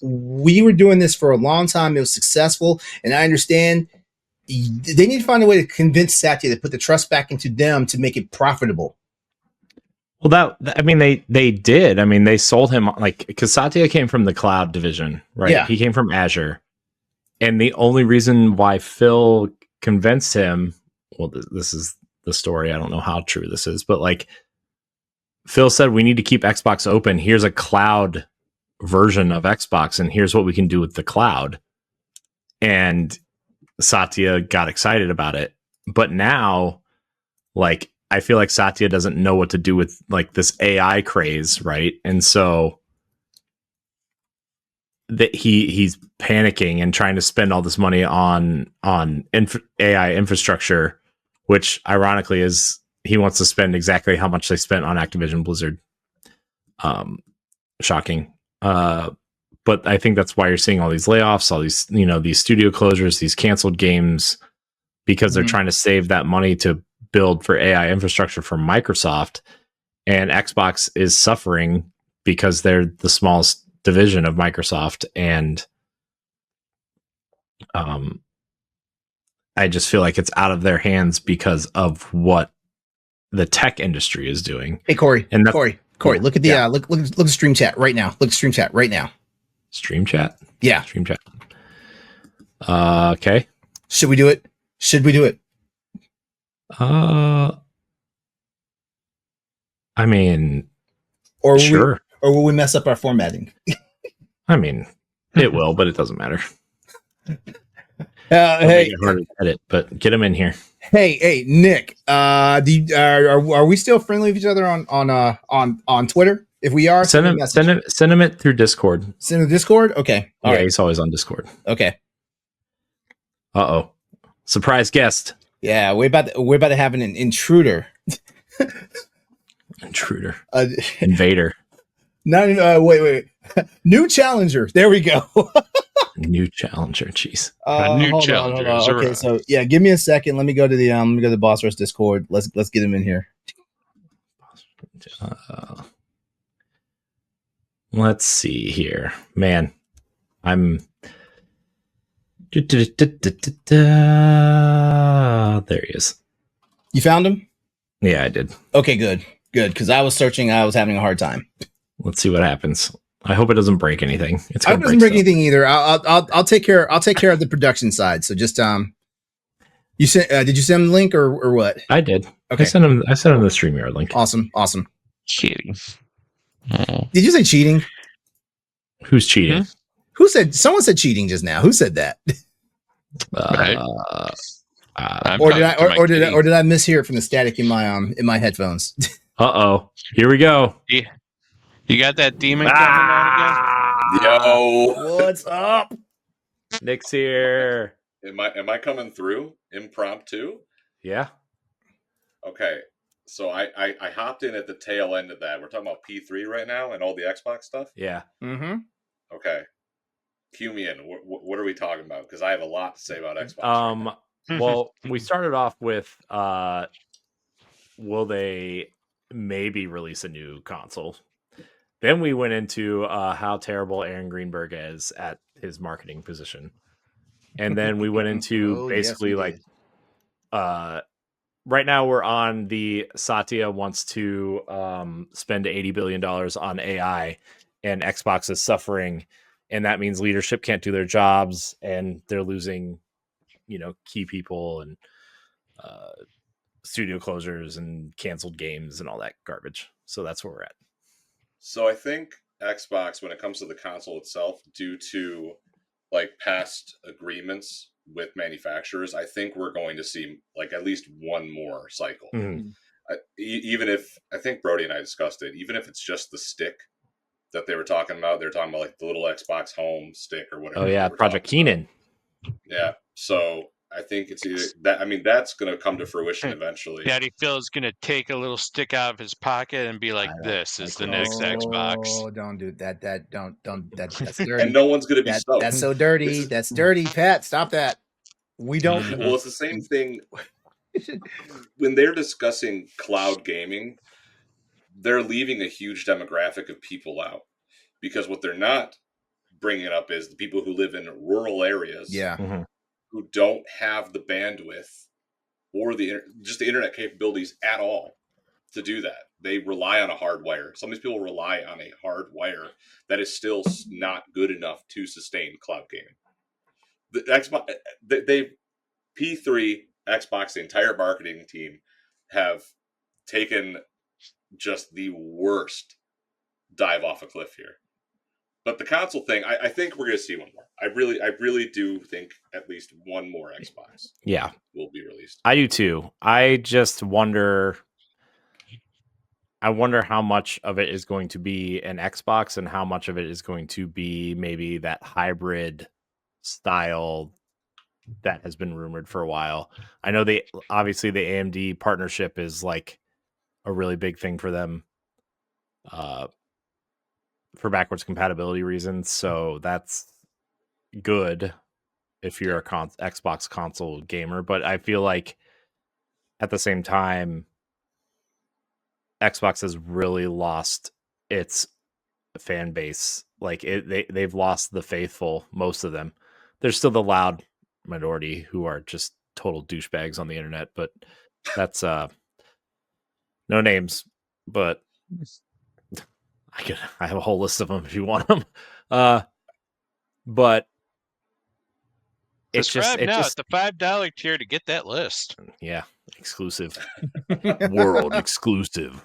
We were doing this for a long time. It was successful. And I understand they need to find a way to convince Satya to put the trust back into them to make it profitable. Well, they did. I mean, they sold him because Satya came from the cloud division, right? Yeah. He came from Azure. And the only reason why Phil convinced him, well, this is the story. I don't know how true this is, but Phil said, we need to keep Xbox open. Here's a cloud version of Xbox, and here's what we can do with the cloud. And Satya got excited about it. But now, I feel like Satya doesn't know what to do with this AI craze, right? And so that he's panicking and trying to spend all this money on AI infrastructure, which ironically is he wants to spend exactly how much they spent on Activision Blizzard. Shocking. But I think that's why you're seeing all these layoffs, all these, these studio closures, these canceled games, because they're trying to save that money to build for AI infrastructure for Microsoft. And Xbox is suffering because they're the smallest division of Microsoft. And I just feel like it's out of their hands because of what the tech industry is doing. Hey, Corey, look at the look at the stream chat right now. Look at stream chat right now. Stream chat? Yeah. Stream chat. Okay. Should we do it? Should we do it? I mean, Or will sure. or will we mess up our formatting? I mean, it will, but it doesn't matter. Hey, Make it harder to edit, but get them in here. hey, Nick. Are we still friendly with each other on Twitter? If we are, Send him it through Discord. Send the Discord. Okay. All right. He's always on Discord. Okay. Surprise guest. Yeah, we're about to have an intruder. Intruder. Invader. Wait. New challenger. There we go. New challenger. Jeez. New challenger. Okay, so yeah, give me a second. Let me go to the Boss Rush Discord. Let's get him in here. Let's see here, man. There he is. You found him? Yeah, I did. Okay, good. Because I was searching. I was having a hard time. Let's see what happens. I hope it doesn't break anything. I hope it doesn't break anything either. I'll take care. I'll take care of the production side. So just you sent. Did you send him the link or what? I did. Okay. I sent him the StreamYard link. Awesome. Cheating. Did you say cheating? Who's cheating? Who said? Someone said cheating just now. Who said that? Right. Or did I mishear it from the static in my headphones? Here we go. You got that demon coming out again? Yo, What's up? Nick's here. am I coming through impromptu? Yeah. Okay, so I hopped in at the tail end of that. We're talking about P3 right now and all the Xbox stuff. Yeah. Mm-hmm. Okay, cue me in. What are we talking about? Because I have a lot to say about Xbox. Well, we started off with will they maybe release a new console? Then we went into how terrible Aaron Greenberg is at his marketing position. And then we went into basically right now we're on the Satya wants to spend $80 billion on AI, and Xbox is suffering. And that means leadership can't do their jobs and they're losing, key people and studio closures and canceled games and all that garbage. So that's where we're at. So I think Xbox, when it comes to the console itself, due to like past agreements with manufacturers, I think we're going to see like at least one more cycle. Mm-hmm. Even if, I think Brody and I discussed it, even if it's just the stick that they were talking about, they're talking about like the little Xbox Home stick or whatever. Oh yeah, Project Keenan. Yeah, so I think it's either that. I mean, that's going to come to fruition eventually. Daddy Phil's going to take a little stick out of his pocket and be like, "This is the next Xbox." Oh, don't do that. That's dirty. And no one's going to be stoked. That's so dirty. That's dirty, Pat. Stop that. We don't. Well, it's the same thing when they're discussing cloud gaming. They're leaving a huge demographic of people out because what they're not bringing up is the people who live in rural areas. Yeah. Mm-hmm. Who don't have the bandwidth or just the internet capabilities at all to do that. They rely on a hardwire. Some of these people rely on a hardwire that is still not good enough to sustain cloud gaming. The Xbox, P3, Xbox, the entire marketing team have taken just the worst dive off a cliff here. But the console thing, I think we're going to see one more. I really do think at least one more Xbox will be released. I do too. I just wonder how much of it is going to be an Xbox and how much of it is going to be maybe that hybrid style that has been rumored for a while. I know obviously the AMD partnership is like a really big thing for them. For backwards compatibility reasons, so that's good if you're a Xbox console gamer. But I feel like at the same time, Xbox has really lost its fan base. Like they've lost the faithful, most of them. There's still the loud minority who are just total douchebags on the internet, but that's no names, but I have a whole list of them if you want them. But Subscribe now at the $5 tier to get that list. Yeah, exclusive, world exclusive.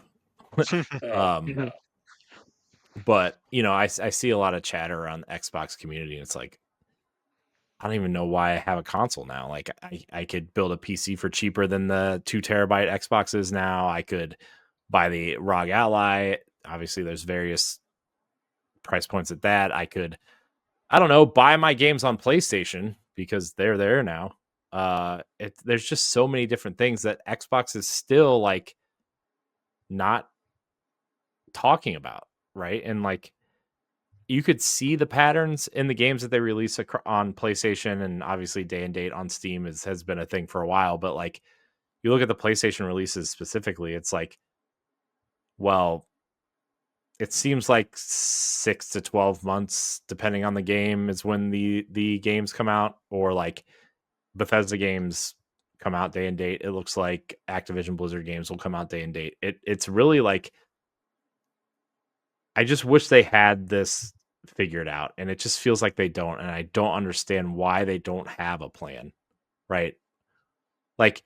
But I see a lot of chatter around the Xbox community, and it's like, I don't even know why I have a console now. Like, I could build a PC for cheaper than the 2 terabyte Xboxes now. I could buy the ROG Ally. Obviously, there's various price points at that. I could, I don't know, buy my games on PlayStation because they're there now. There's just so many different things that Xbox is still like not talking about, right? And like, you could see the patterns in the games that they release on PlayStation, and obviously day and date on Steam has been a thing for a while. But like, you look at the PlayStation releases specifically, it's like, well, it seems like 6 to 12 months, depending on the game, is when the games come out, or like Bethesda games come out day and date. It looks like Activision Blizzard games will come out day and date. It's really like, I just wish they had this figured out, and it just feels like they don't, and I don't understand why they don't have a plan, right? Like,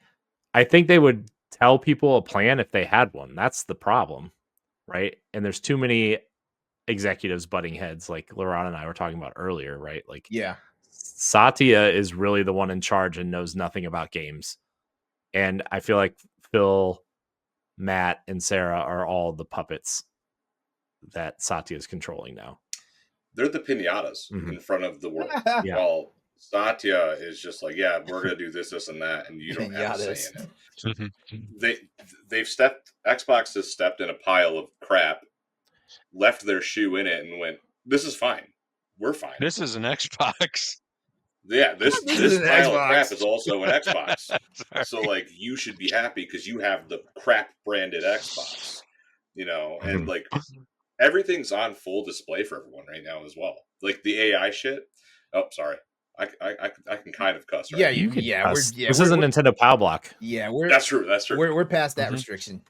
I think they would tell people a plan if they had one. That's the problem, right? And there's too many executives butting heads, like LeRon and I were talking about earlier, right? Like, Yeah. Satya is really the one in charge and knows nothing about games. And I feel like Phil, Matt, and Sarah are all the puppets that Satya is controlling now. They're the pinatas in front of the world. Yeah. While Satya is just like, yeah, we're going to do this, and that, and you don't have a say in it. Xbox has stepped in a pile of crap, left their shoe in it, and went, this is fine. We're fine. This is an Xbox. Yeah, this pile of crap is also an Xbox. So, like, you should be happy because you have the crap branded Xbox, and like, everything's on full display for everyone right now as well. Like the AI shit. Oh, sorry. I can kind of cuss. Right? Yeah, you can. Yeah, this is a Nintendo PAL block. Yeah, that's true. That's true. We're past that restriction.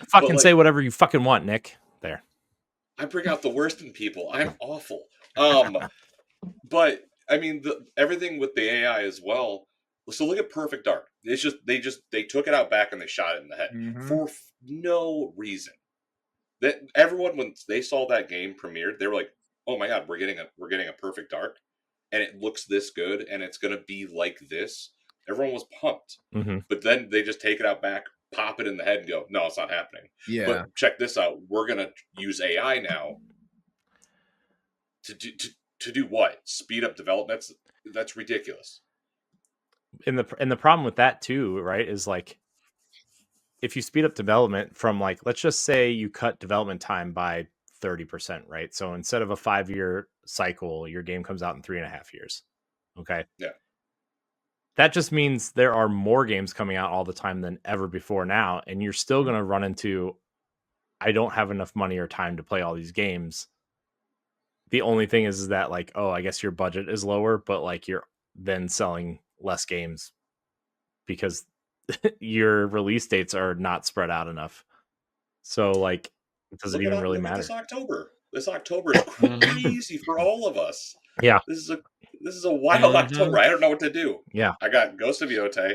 Fucking say whatever you fucking want, Nick. There. I bring out the worst in people. I'm awful. But I mean, everything with the AI as well. So look at Perfect Dark. It's just they took it out back and they shot it in the head for no reason. That everyone, when they saw that game premiered, they were like, "Oh my god, we're getting a Perfect Dark, and it looks this good, and it's gonna be like this." Everyone was pumped, but then they just take it out back, pop it in the head, and go, "No, it's not happening." Yeah, but check this out: we're gonna use AI now to do what? Speed up development? That's ridiculous. And the problem with that too, right, is like, if you speed up development from, like, let's just say you cut development time by 30%, right? So instead of a 5-year cycle, your game comes out in 3.5 years. Okay. Yeah. That just means there are more games coming out all the time than ever before now. And you're still going to run into, I don't have enough money or time to play all these games. The only thing is that, like, oh, I guess your budget is lower, but like, you're then selling less games because your release dates are not spread out enough. So like, it doesn't even really matter. This October is crazy for all of us. Yeah. This is a wild October. I don't know what to do. Yeah. I got Ghost of Yotei,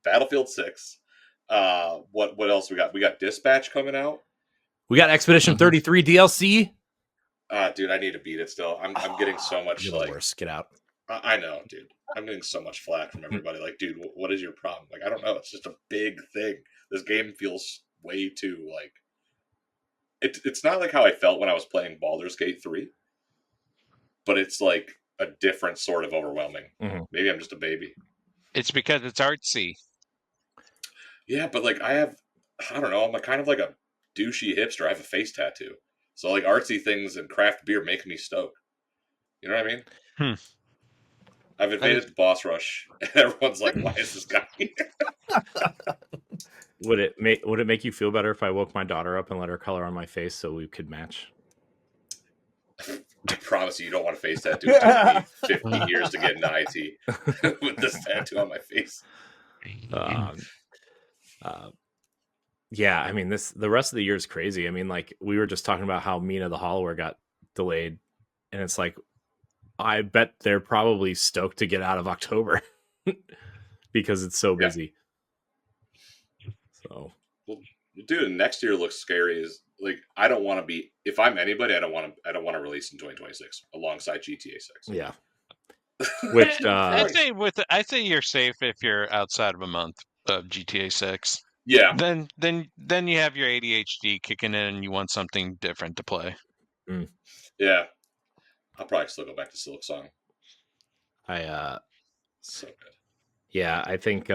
Battlefield 6. What else we got? We got Dispatch coming out. We got Expedition 33 DLC. Dude, I need to beat it still. I'm getting so much You're the worst. Get out. I know, dude. I'm getting so much flack from everybody. Like, dude, what is your problem? Like, I don't know. It's just a big thing. This game feels way too, like... It's not like how I felt when I was playing Baldur's Gate 3. But it's, like, a different sort of overwhelming. Maybe I'm just a baby. It's because it's artsy. Yeah, but, like, I don't know. I'm kind of like a douchey hipster. I have a face tattoo. So, like, artsy things and craft beer make me stoked. You know what I mean? I've invaded the boss rush, and everyone's like, "Why is this guy here?" Would it make you feel better if I woke my daughter up and let her color on my face so we could match? I promise you don't want a face tattoo. It took me 50 years to get into IT with this tattoo on my face. Yeah, I mean, the rest of the year is crazy. I mean, like, we were just talking about how Mina the Hollower got delayed, and it's like, I bet they're probably stoked to get out of October because it's so busy. So, well, dude, next year looks scary. Is like I don't want to be. If I'm anybody, I don't want to release in 2026 alongside GTA 6. yeah. Which I'd say you're safe if you're outside of a month of GTA 6. Yeah. Then you have your ADHD kicking in and you want something different to play. Yeah. I'll probably still go back to Silk Song. So good. Yeah, I think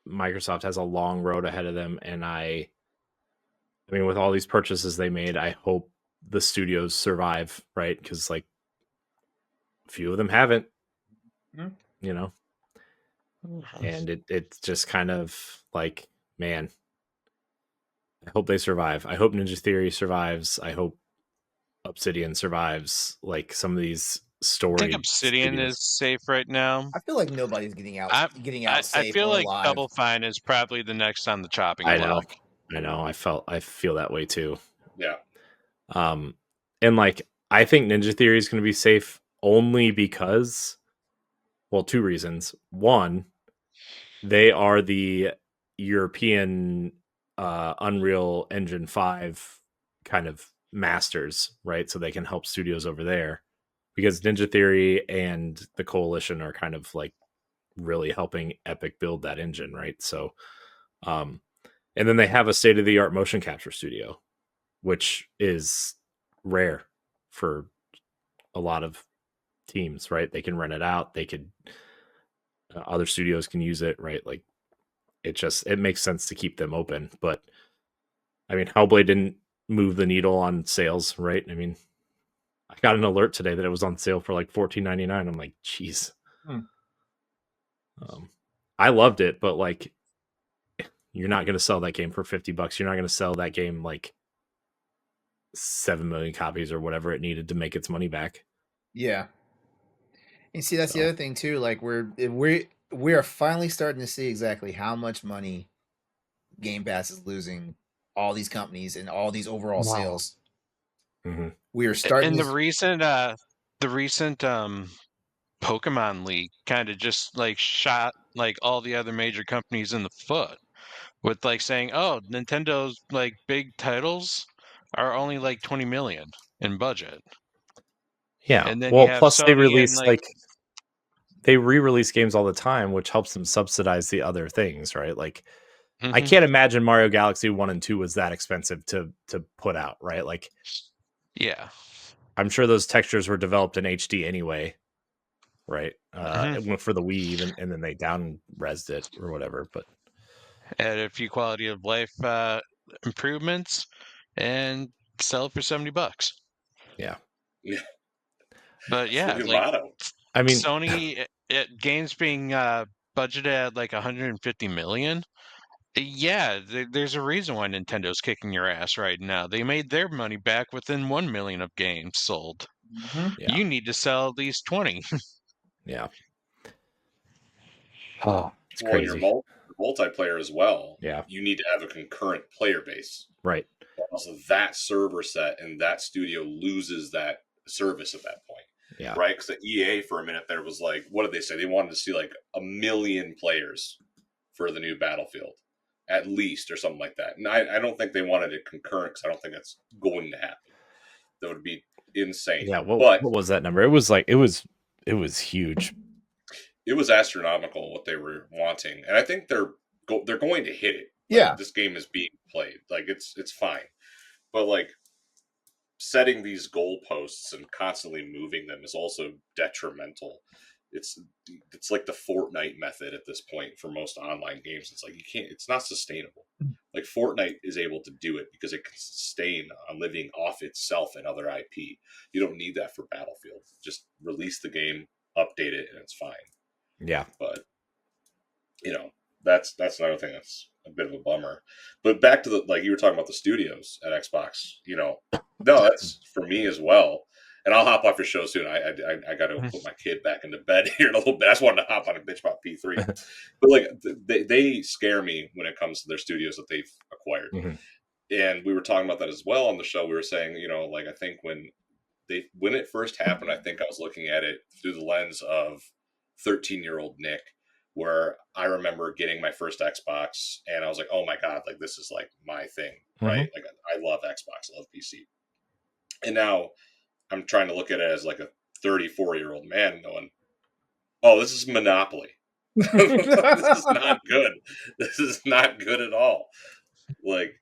Microsoft has a long road ahead of them, and I mean, with all these purchases they made, I hope the studios survive, right? Because like a few of them haven't, you know, and it's just kind of like, man, I hope they survive. I hope Ninja Theory survives. I hope Obsidian survives. Like some of these story. I think Obsidian studios. is safe right now. I feel like nobody's getting out I safe feel or like alive. Double Fine is probably the next on the chopping block. I know. I feel that way too. Yeah. And like I think Ninja Theory is going to be safe only because, well, two reasons. One, they are the European Unreal Engine 5 kind of masters, right? So they can help studios over there because Ninja Theory and the Coalition are kind of like really helping Epic build that engine, right? So, and then they have a state of the art motion capture studio, which is rare for a lot of teams, right? They can rent it out. They could, other studios can use it, right? Like it makes sense to keep them open. But I mean, Hellblade didn't move the needle on sales, right? I mean, I got an alert today that it was on sale for like $14.99. I'm like, geez. I loved it, but like, you're not going to sell that game for $50. You're not going to sell that game like 7 million copies or whatever it needed to make its money back. Yeah. And see, that's the other thing too. Like we are finally starting to see exactly how much money Game Pass is losing all these companies and all these overall sales. Mm-hmm. We are starting. And the recent Pokemon leak kind of just like shot like all the other major companies in the foot with like saying, "Oh, Nintendo's like big titles are only like 20 million in budget." Yeah. And then you Well, have plus they Sony release and like they re-release games all the time, which helps them subsidize the other things, right? Like I Mhm. can't imagine Mario Galaxy 1 and 2 was that expensive to put out, right? Like yeah. I'm sure those textures were developed in HD anyway, right? Mhm. It went for the Wii even, and then they down-resed it or whatever. But Add a few quality of life improvements and sell it for $70. yeah, Yeah. But That's yeah, the new like motto. I mean, Sony games being budgeted at like 150 million. Yeah, there's a reason why Nintendo's kicking your ass right now. They made their money back within 1 million of games sold. yeah, You need to sell at least 20. yeah. Oh, it's Well, and your crazy. multiplayer as well. Yeah. You need to have a concurrent player base. Right. Also, that server set and that studio loses that service at that point. Yeah. Right? Because the EA for a minute there was like, what did they say? They wanted to see like 1 million players for the new Battlefield, at least, or something like that. And I don't think they wanted it concurrent because I don't think that's going to happen. That would be insane. Yeah. What was that number? It was like it was huge. It was astronomical what they were wanting, and I think they're going to hit it. Like, yeah, this game is being played. Like it's fine, but like setting these goalposts and constantly moving them is also detrimental. It's like the Fortnite method at this point for most online games. It's like you can't. It's not sustainable. Like Fortnite is able to do it because it can sustain on living off itself and other IP. You don't need that for Battlefield. Just release the game, update it, and it's fine. Yeah. But that's another thing that's a bit of a bummer. But back to the, like you were talking about the studios at Xbox, no, that's for me as well. And I'll hop off your show soon. I got to put my kid back into bed here in a little bit. I just wanted to hop on and bitch about P3. But like they scare me when it comes to their studios that they've acquired. Mm-hmm. And we were talking about that as well on the show. We were saying, like I think when when it first happened, I think I was looking at it through the lens of 13-year-old Nick, where I remember getting my first Xbox and I was like, oh my God, like this is like my thing, right? Like I love Xbox, I love PC. And now I'm trying to look at it as like a 34-year-old man going, oh, this is Monopoly. This is not good. This is not good at all. Like,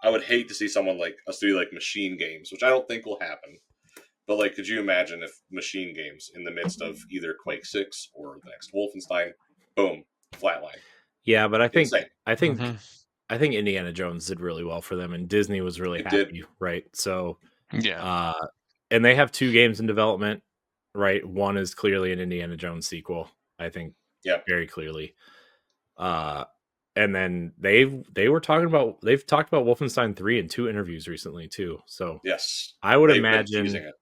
I would hate to see someone like us do like machine games, which I don't think will happen. But like, could you imagine if machine games in the midst of either Quake 6 or the next Wolfenstein, boom, flatline. Yeah, but I think Insane. I think Indiana Jones did really well for them, and Disney was really happy, right? So Yeah. And they have 2 games in development, right? One is clearly an Indiana Jones sequel, I think, very clearly. And then they've talked about Wolfenstein 3 in 2 interviews recently too. So yes, I would imagine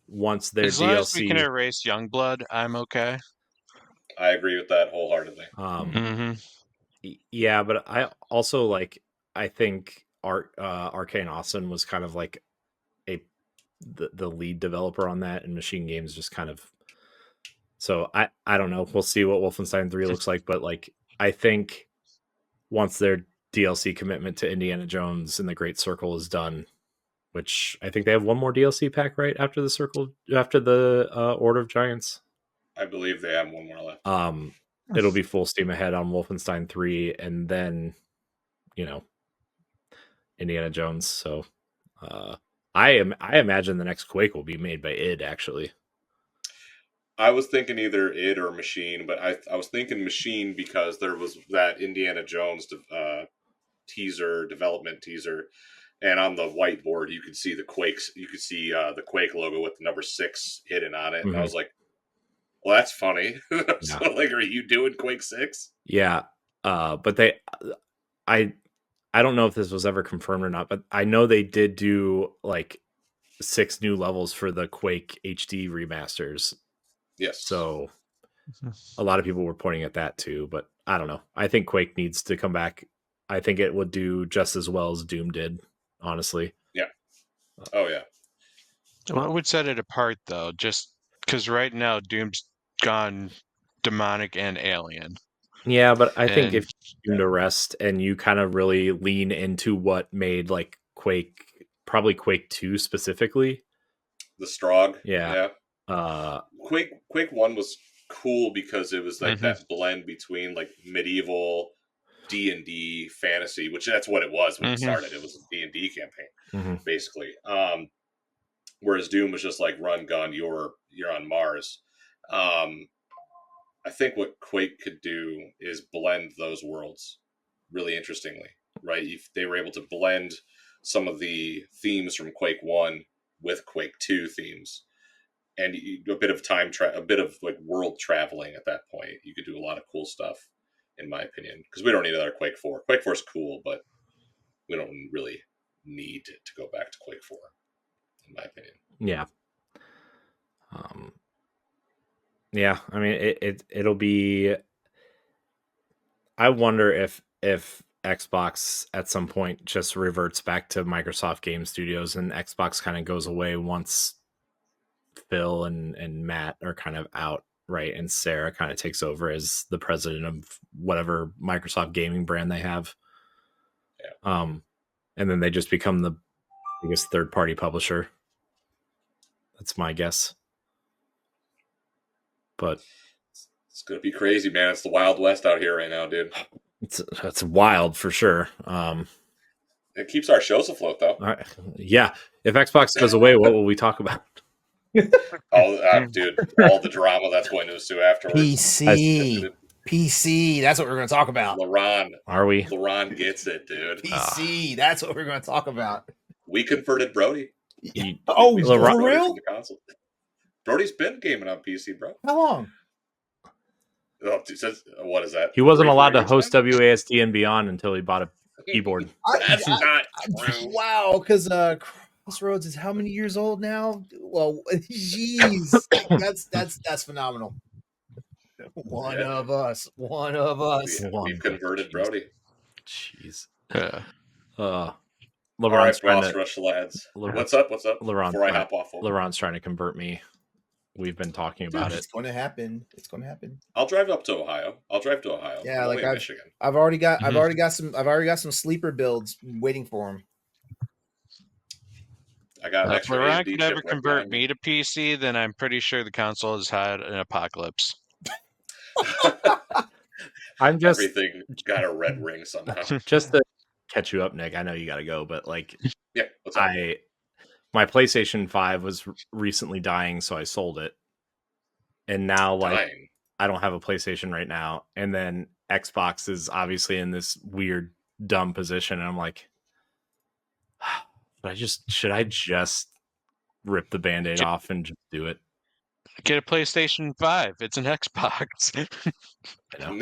once their as long DLC, as we can erase Youngblood, I'm okay. I agree with that wholeheartedly. Yeah, but I also like, I think Arcane Austin was kind of like the lead developer on that, and Machine Games just kind of. So I don't know. We'll see what Wolfenstein 3 looks like, but like I think once their DLC commitment to Indiana Jones and the Great Circle is done, which I think they have one more DLC pack right after the Order of Giants. I believe they have one more left. It'll be full steam ahead on Wolfenstein 3, and then Indiana Jones. So I imagine the next Quake will be made by id, actually. I was thinking either id or Machine, but I was thinking Machine because there was that Indiana Jones development teaser, and on the whiteboard you could see the Quakes. You could see the Quake logo with the number 6 hidden on it, and I was like, "Well, that's funny." So, like, are you doing Quake 6? Yeah, but I don't know if this was ever confirmed or not, but I know they did do like 6 new levels for the Quake HD remasters. Yes. So a lot of people were pointing at that too, but I don't know. I think Quake needs to come back. I think it would do just as well as Doom did, honestly. Yeah. Oh, yeah. What would set it apart, though? Just because right now Doom's gone demonic and alien. Yeah, but I think if you to rest and you kind of really lean into what made like Quake, probably Quake 2 specifically. The Strogg. Yeah. Quake 1 was cool because it was like that blend between like medieval D&D fantasy, which that's what it was when it started. It was a D&D campaign, basically. Whereas Doom was just like run gun, you're on Mars. I think what Quake could do is blend those worlds really interestingly, right? If they were able to blend some of the themes from Quake 1 with Quake 2 themes, and a bit of a bit of like world traveling at that point, you could do a lot of cool stuff, in my opinion. Because we don't need another Quake 4. Quake 4 is cool, but we don't really need to go back to Quake 4, in my opinion. Yeah. Yeah, I mean, it'll be. I wonder if Xbox at some point just reverts back to Microsoft Game Studios, and Xbox kind of goes away once Phil and Matt are kind of out, right? And Sarah kind of takes over as the president of whatever Microsoft gaming brand they have. Yeah. And then they just become the biggest third-party publisher. That's my guess. But it's gonna be crazy, man. It's the Wild West out here right now, dude. It's wild for sure. It keeps our shows afloat, though. Yeah. If Xbox goes away, what will we talk about? Dude, all the drama that's going to ensue afterwards. PC. That's what we're going to talk about. LeRon. Are we? LeRon gets it, dude. PC. That's what we're going to talk about. We converted Brody. LeRon, for real? Brody's been gaming on PC, bro. How long? Oh, what is that? He wasn't allowed to host WASD and beyond until he bought a keyboard. That's not true. Wow, because Crossroads is how many years old now? Well, jeez, that's phenomenal. One of us. We've converted Brody. Jeez. All right, Boss Rush lads. What's up? What's up? Before I hop off, LeRon's trying to convert me. We've been talking about it. It's going to happen. It's going to happen. I'll drive up to Ohio. Yeah, I'm in Michigan. I've already got some sleeper builds waiting for him. I got an If extra LeRon AMD could chip ever right convert behind me to PC, then I'm pretty sure the console has had an apocalypse. Everything got a red ring somehow. Just to catch you up, Nick. I know you got to go, but like, Yeah, what's up? My PlayStation 5 was recently dying, so I sold it, and now like I don't have a PlayStation right now. And then Xbox is obviously in this weird, dumb position, and I'm like, should I just rip the Band-Aid off and just do it? Get a PlayStation 5. It's an Xbox. I know.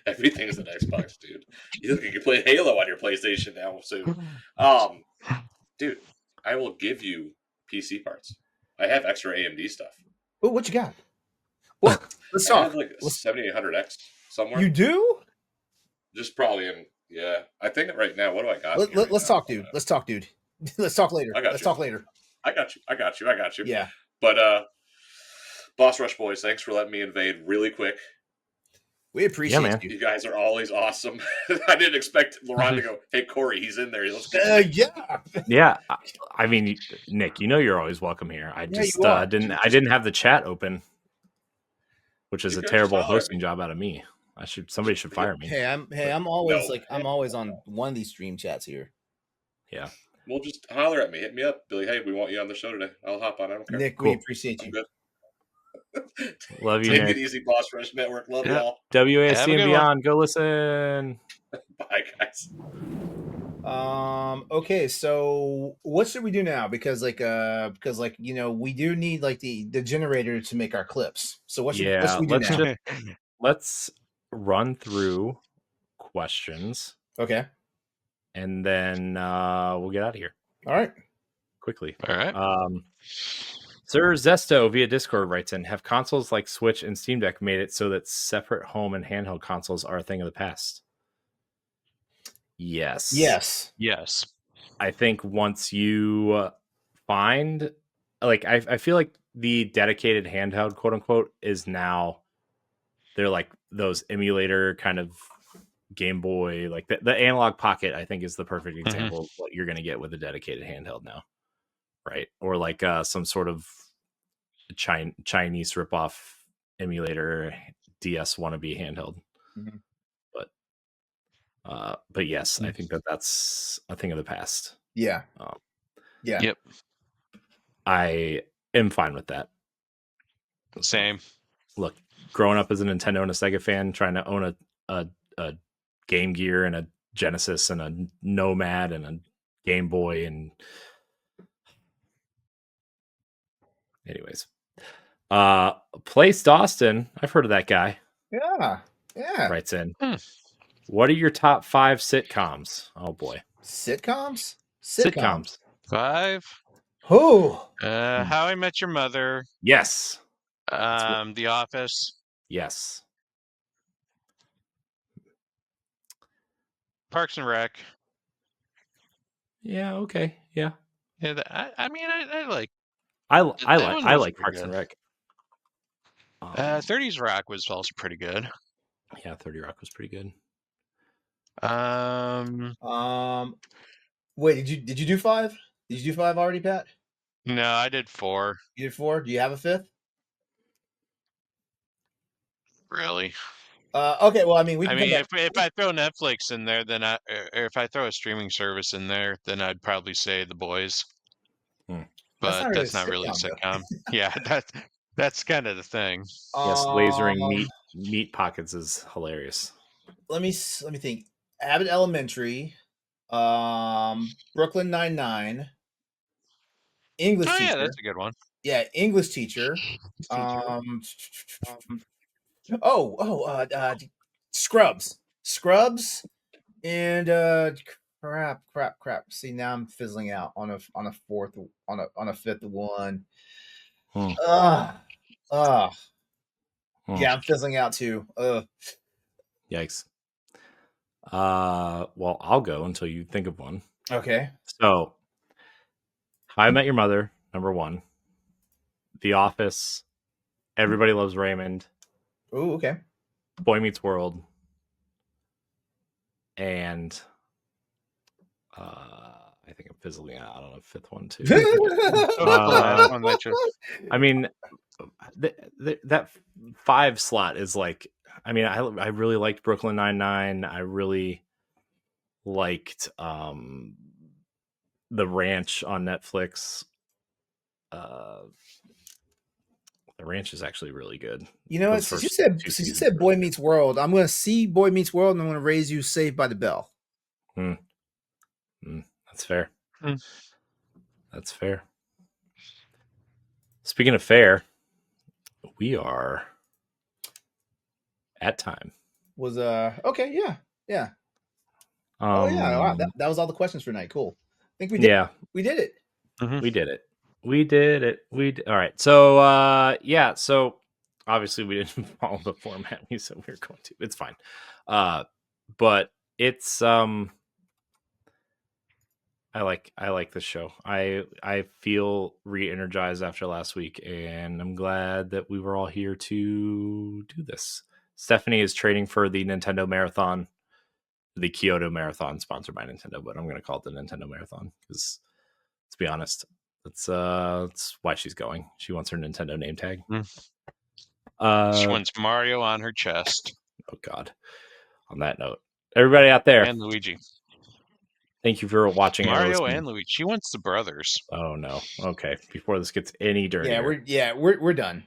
Everything's an Xbox, dude. You can play Halo on your PlayStation now soon. Dude, I will give you PC parts. I have extra AMD stuff. Oh, what you got? Well, let's talk. I have like a 7800X somewhere. You do? Just probably in. Yeah, I think right now. What do I got? Let's talk, dude. Let's talk, dude. Let's talk later. Let's talk later. I got you. Yeah. But Boss Rush boys, thanks for letting me invade really quick. We appreciate you. You guys are always awesome. I didn't expect LeRon to go, "Hey Corey, he's in there." Yeah. I mean, Nick, you know you're always welcome here. I just didn't have the chat open, which is a terrible hosting job out of me. Somebody should fire me. I'm always on one of these stream chats here. Yeah. Well, just holler at me. Hit me up. Billy, hey, we want you on the show today. I'll hop on. I don't care. Nick, we appreciate you. Good. Love you, Take Nick. it easy, Boss Rush Network. Love y'all. WASD and beyond. Go listen. Bye, guys. Okay, so what should we do now? Because we do need like the generator to make our clips. So what should we do now? Let's run through questions. Okay. And then we'll get out of here. All right. Quickly. All right. Sir Zesto via Discord writes in, have consoles like Switch and Steam Deck made it so that separate home and handheld consoles are a thing of the past? Yes. I think once you find, like, I feel like the dedicated handheld, quote unquote, is now, they're like those emulator kind of Game Boy, like the Analogue Pocket, I think is the perfect example of what you're going to get with a dedicated handheld now. Right. Or like some sort of Chinese ripoff emulator DS wannabe handheld. Mm-hmm. But yes, I think that's a thing of the past. Yeah. Yeah. Yep. I am fine with that. Same. Look, growing up as a Nintendo and a Sega fan, trying to own a Game Gear and a Genesis and a Nomad and a Game Boy and anyways. Place Dawson, I've heard of that guy. Yeah. Writes in. What are your top 5 sitcoms? Oh boy. Sitcoms? 5? Who? How I Met Your Mother. Yes. The Office. Yes. Parks and Rec. Yeah, okay. Yeah. Yeah, I mean I like Parks and Rec. 30s Rock was also pretty good. Yeah, 30 Rock was pretty good. Wait, did you do 5? Did you do 5 already, Pat? No, I did 4. You did 4? Do you have a 5th? Really? Okay, well, I mean, if I throw Netflix in there, then or if I throw a streaming service in there, then I'd probably say The Boys. But that's not really a sitcom. Yeah, that's kind of the thing. Yes, lasering meat pockets is hilarious. Let me think. Abbott Elementary, Brooklyn Nine-Nine, English teacher. Yeah, that's a good one. Yeah, English teacher. Scrubs, and crap. See, now I'm fizzling out on a 5th one. Yeah, I'm fizzling out too. Yikes. Well, I'll go until you think of one. Okay. So, How I Met Your Mother, number 1. The Office. Everybody Loves Raymond. Oh, okay. Boy Meets World. And I think I'm fizzling out on a 5th one too. The last one that I mean, that 5 slot is like. I mean, I really liked Brooklyn Nine-Nine. I really liked The Ranch on Netflix. The Ranch is actually really good. You know what? Since you said Boy Meets World, I'm going to see Boy Meets World, and I'm going to raise you Saved by the Bell. That's fair. That's fair. Speaking of fair, we are at time. Was okay, yeah. Oh yeah, wow, that was all the questions for tonight. Cool. I think we did. Yeah, we did it. Mm-hmm. We did it. All right. So yeah. So obviously we didn't follow the format we said we were going to. It's fine. But it's I like this show. I feel re-energized after last week, and I'm glad that we were all here to do this. Stephanie is training for the Nintendo Marathon, the Kyoto Marathon, sponsored by Nintendo, but I'm going to call it the Nintendo Marathon because, let's be honest, that's why she's going. She wants her Nintendo name tag. She wants Mario on her chest. Oh God! On that note, everybody out there, and Luigi. Thank you for watching. Mario and Luigi. She wants the brothers. Oh no. Okay. Before this gets any dirtier. We're done.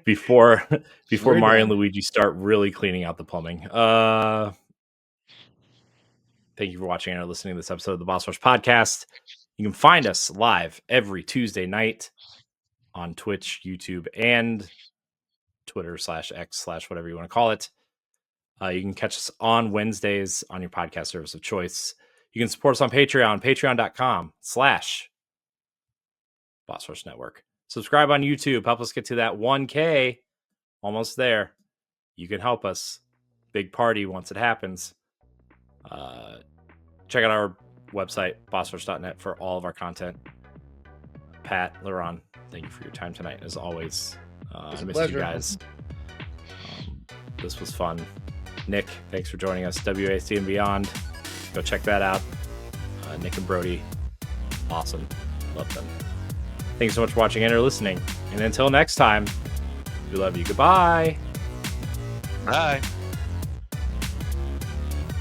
Before Mario and Luigi start really cleaning out the plumbing. Thank you for watching and listening to this episode of the Boss Rush Podcast. You can find us live every Tuesday night on Twitch, YouTube, and Twitter /X/ whatever you want to call it. You can catch us on Wednesdays on your podcast service of choice. You can support us on Patreon, patreon.com/Boss Rush Network. Subscribe on YouTube. Help us get to that 1K. Almost there. You can help us. Big party once it happens. Check out our website, bossrush.net, for all of our content. Pat, LeRon, thank you for your time tonight. As always, I missed you guys. This was fun. Nick, thanks for joining us. WAC and Beyond. Go check that out. Nick and Brody. Awesome. Love them. Thanks so much for watching and or listening. And until next time, we love you. Goodbye. Bye.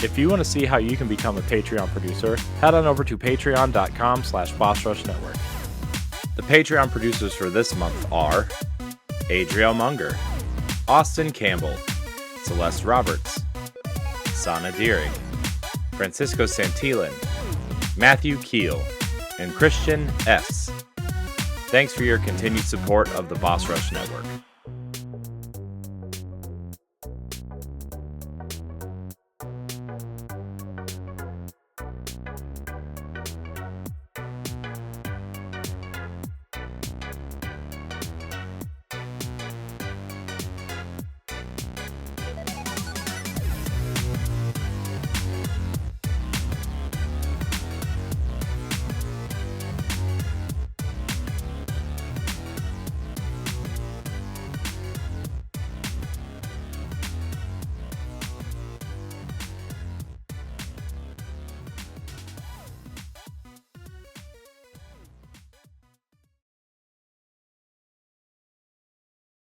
If you want to see how you can become a Patreon producer, head on over to patreon.com/BossRushNetwork. The Patreon producers for this month are Adriel Munger, Austin Campbell, Celeste Roberts, Sana Dirrig, Francisco Santillan, Matthew Keel, and Christian S. Thanks for your continued support of the Boss Rush Network.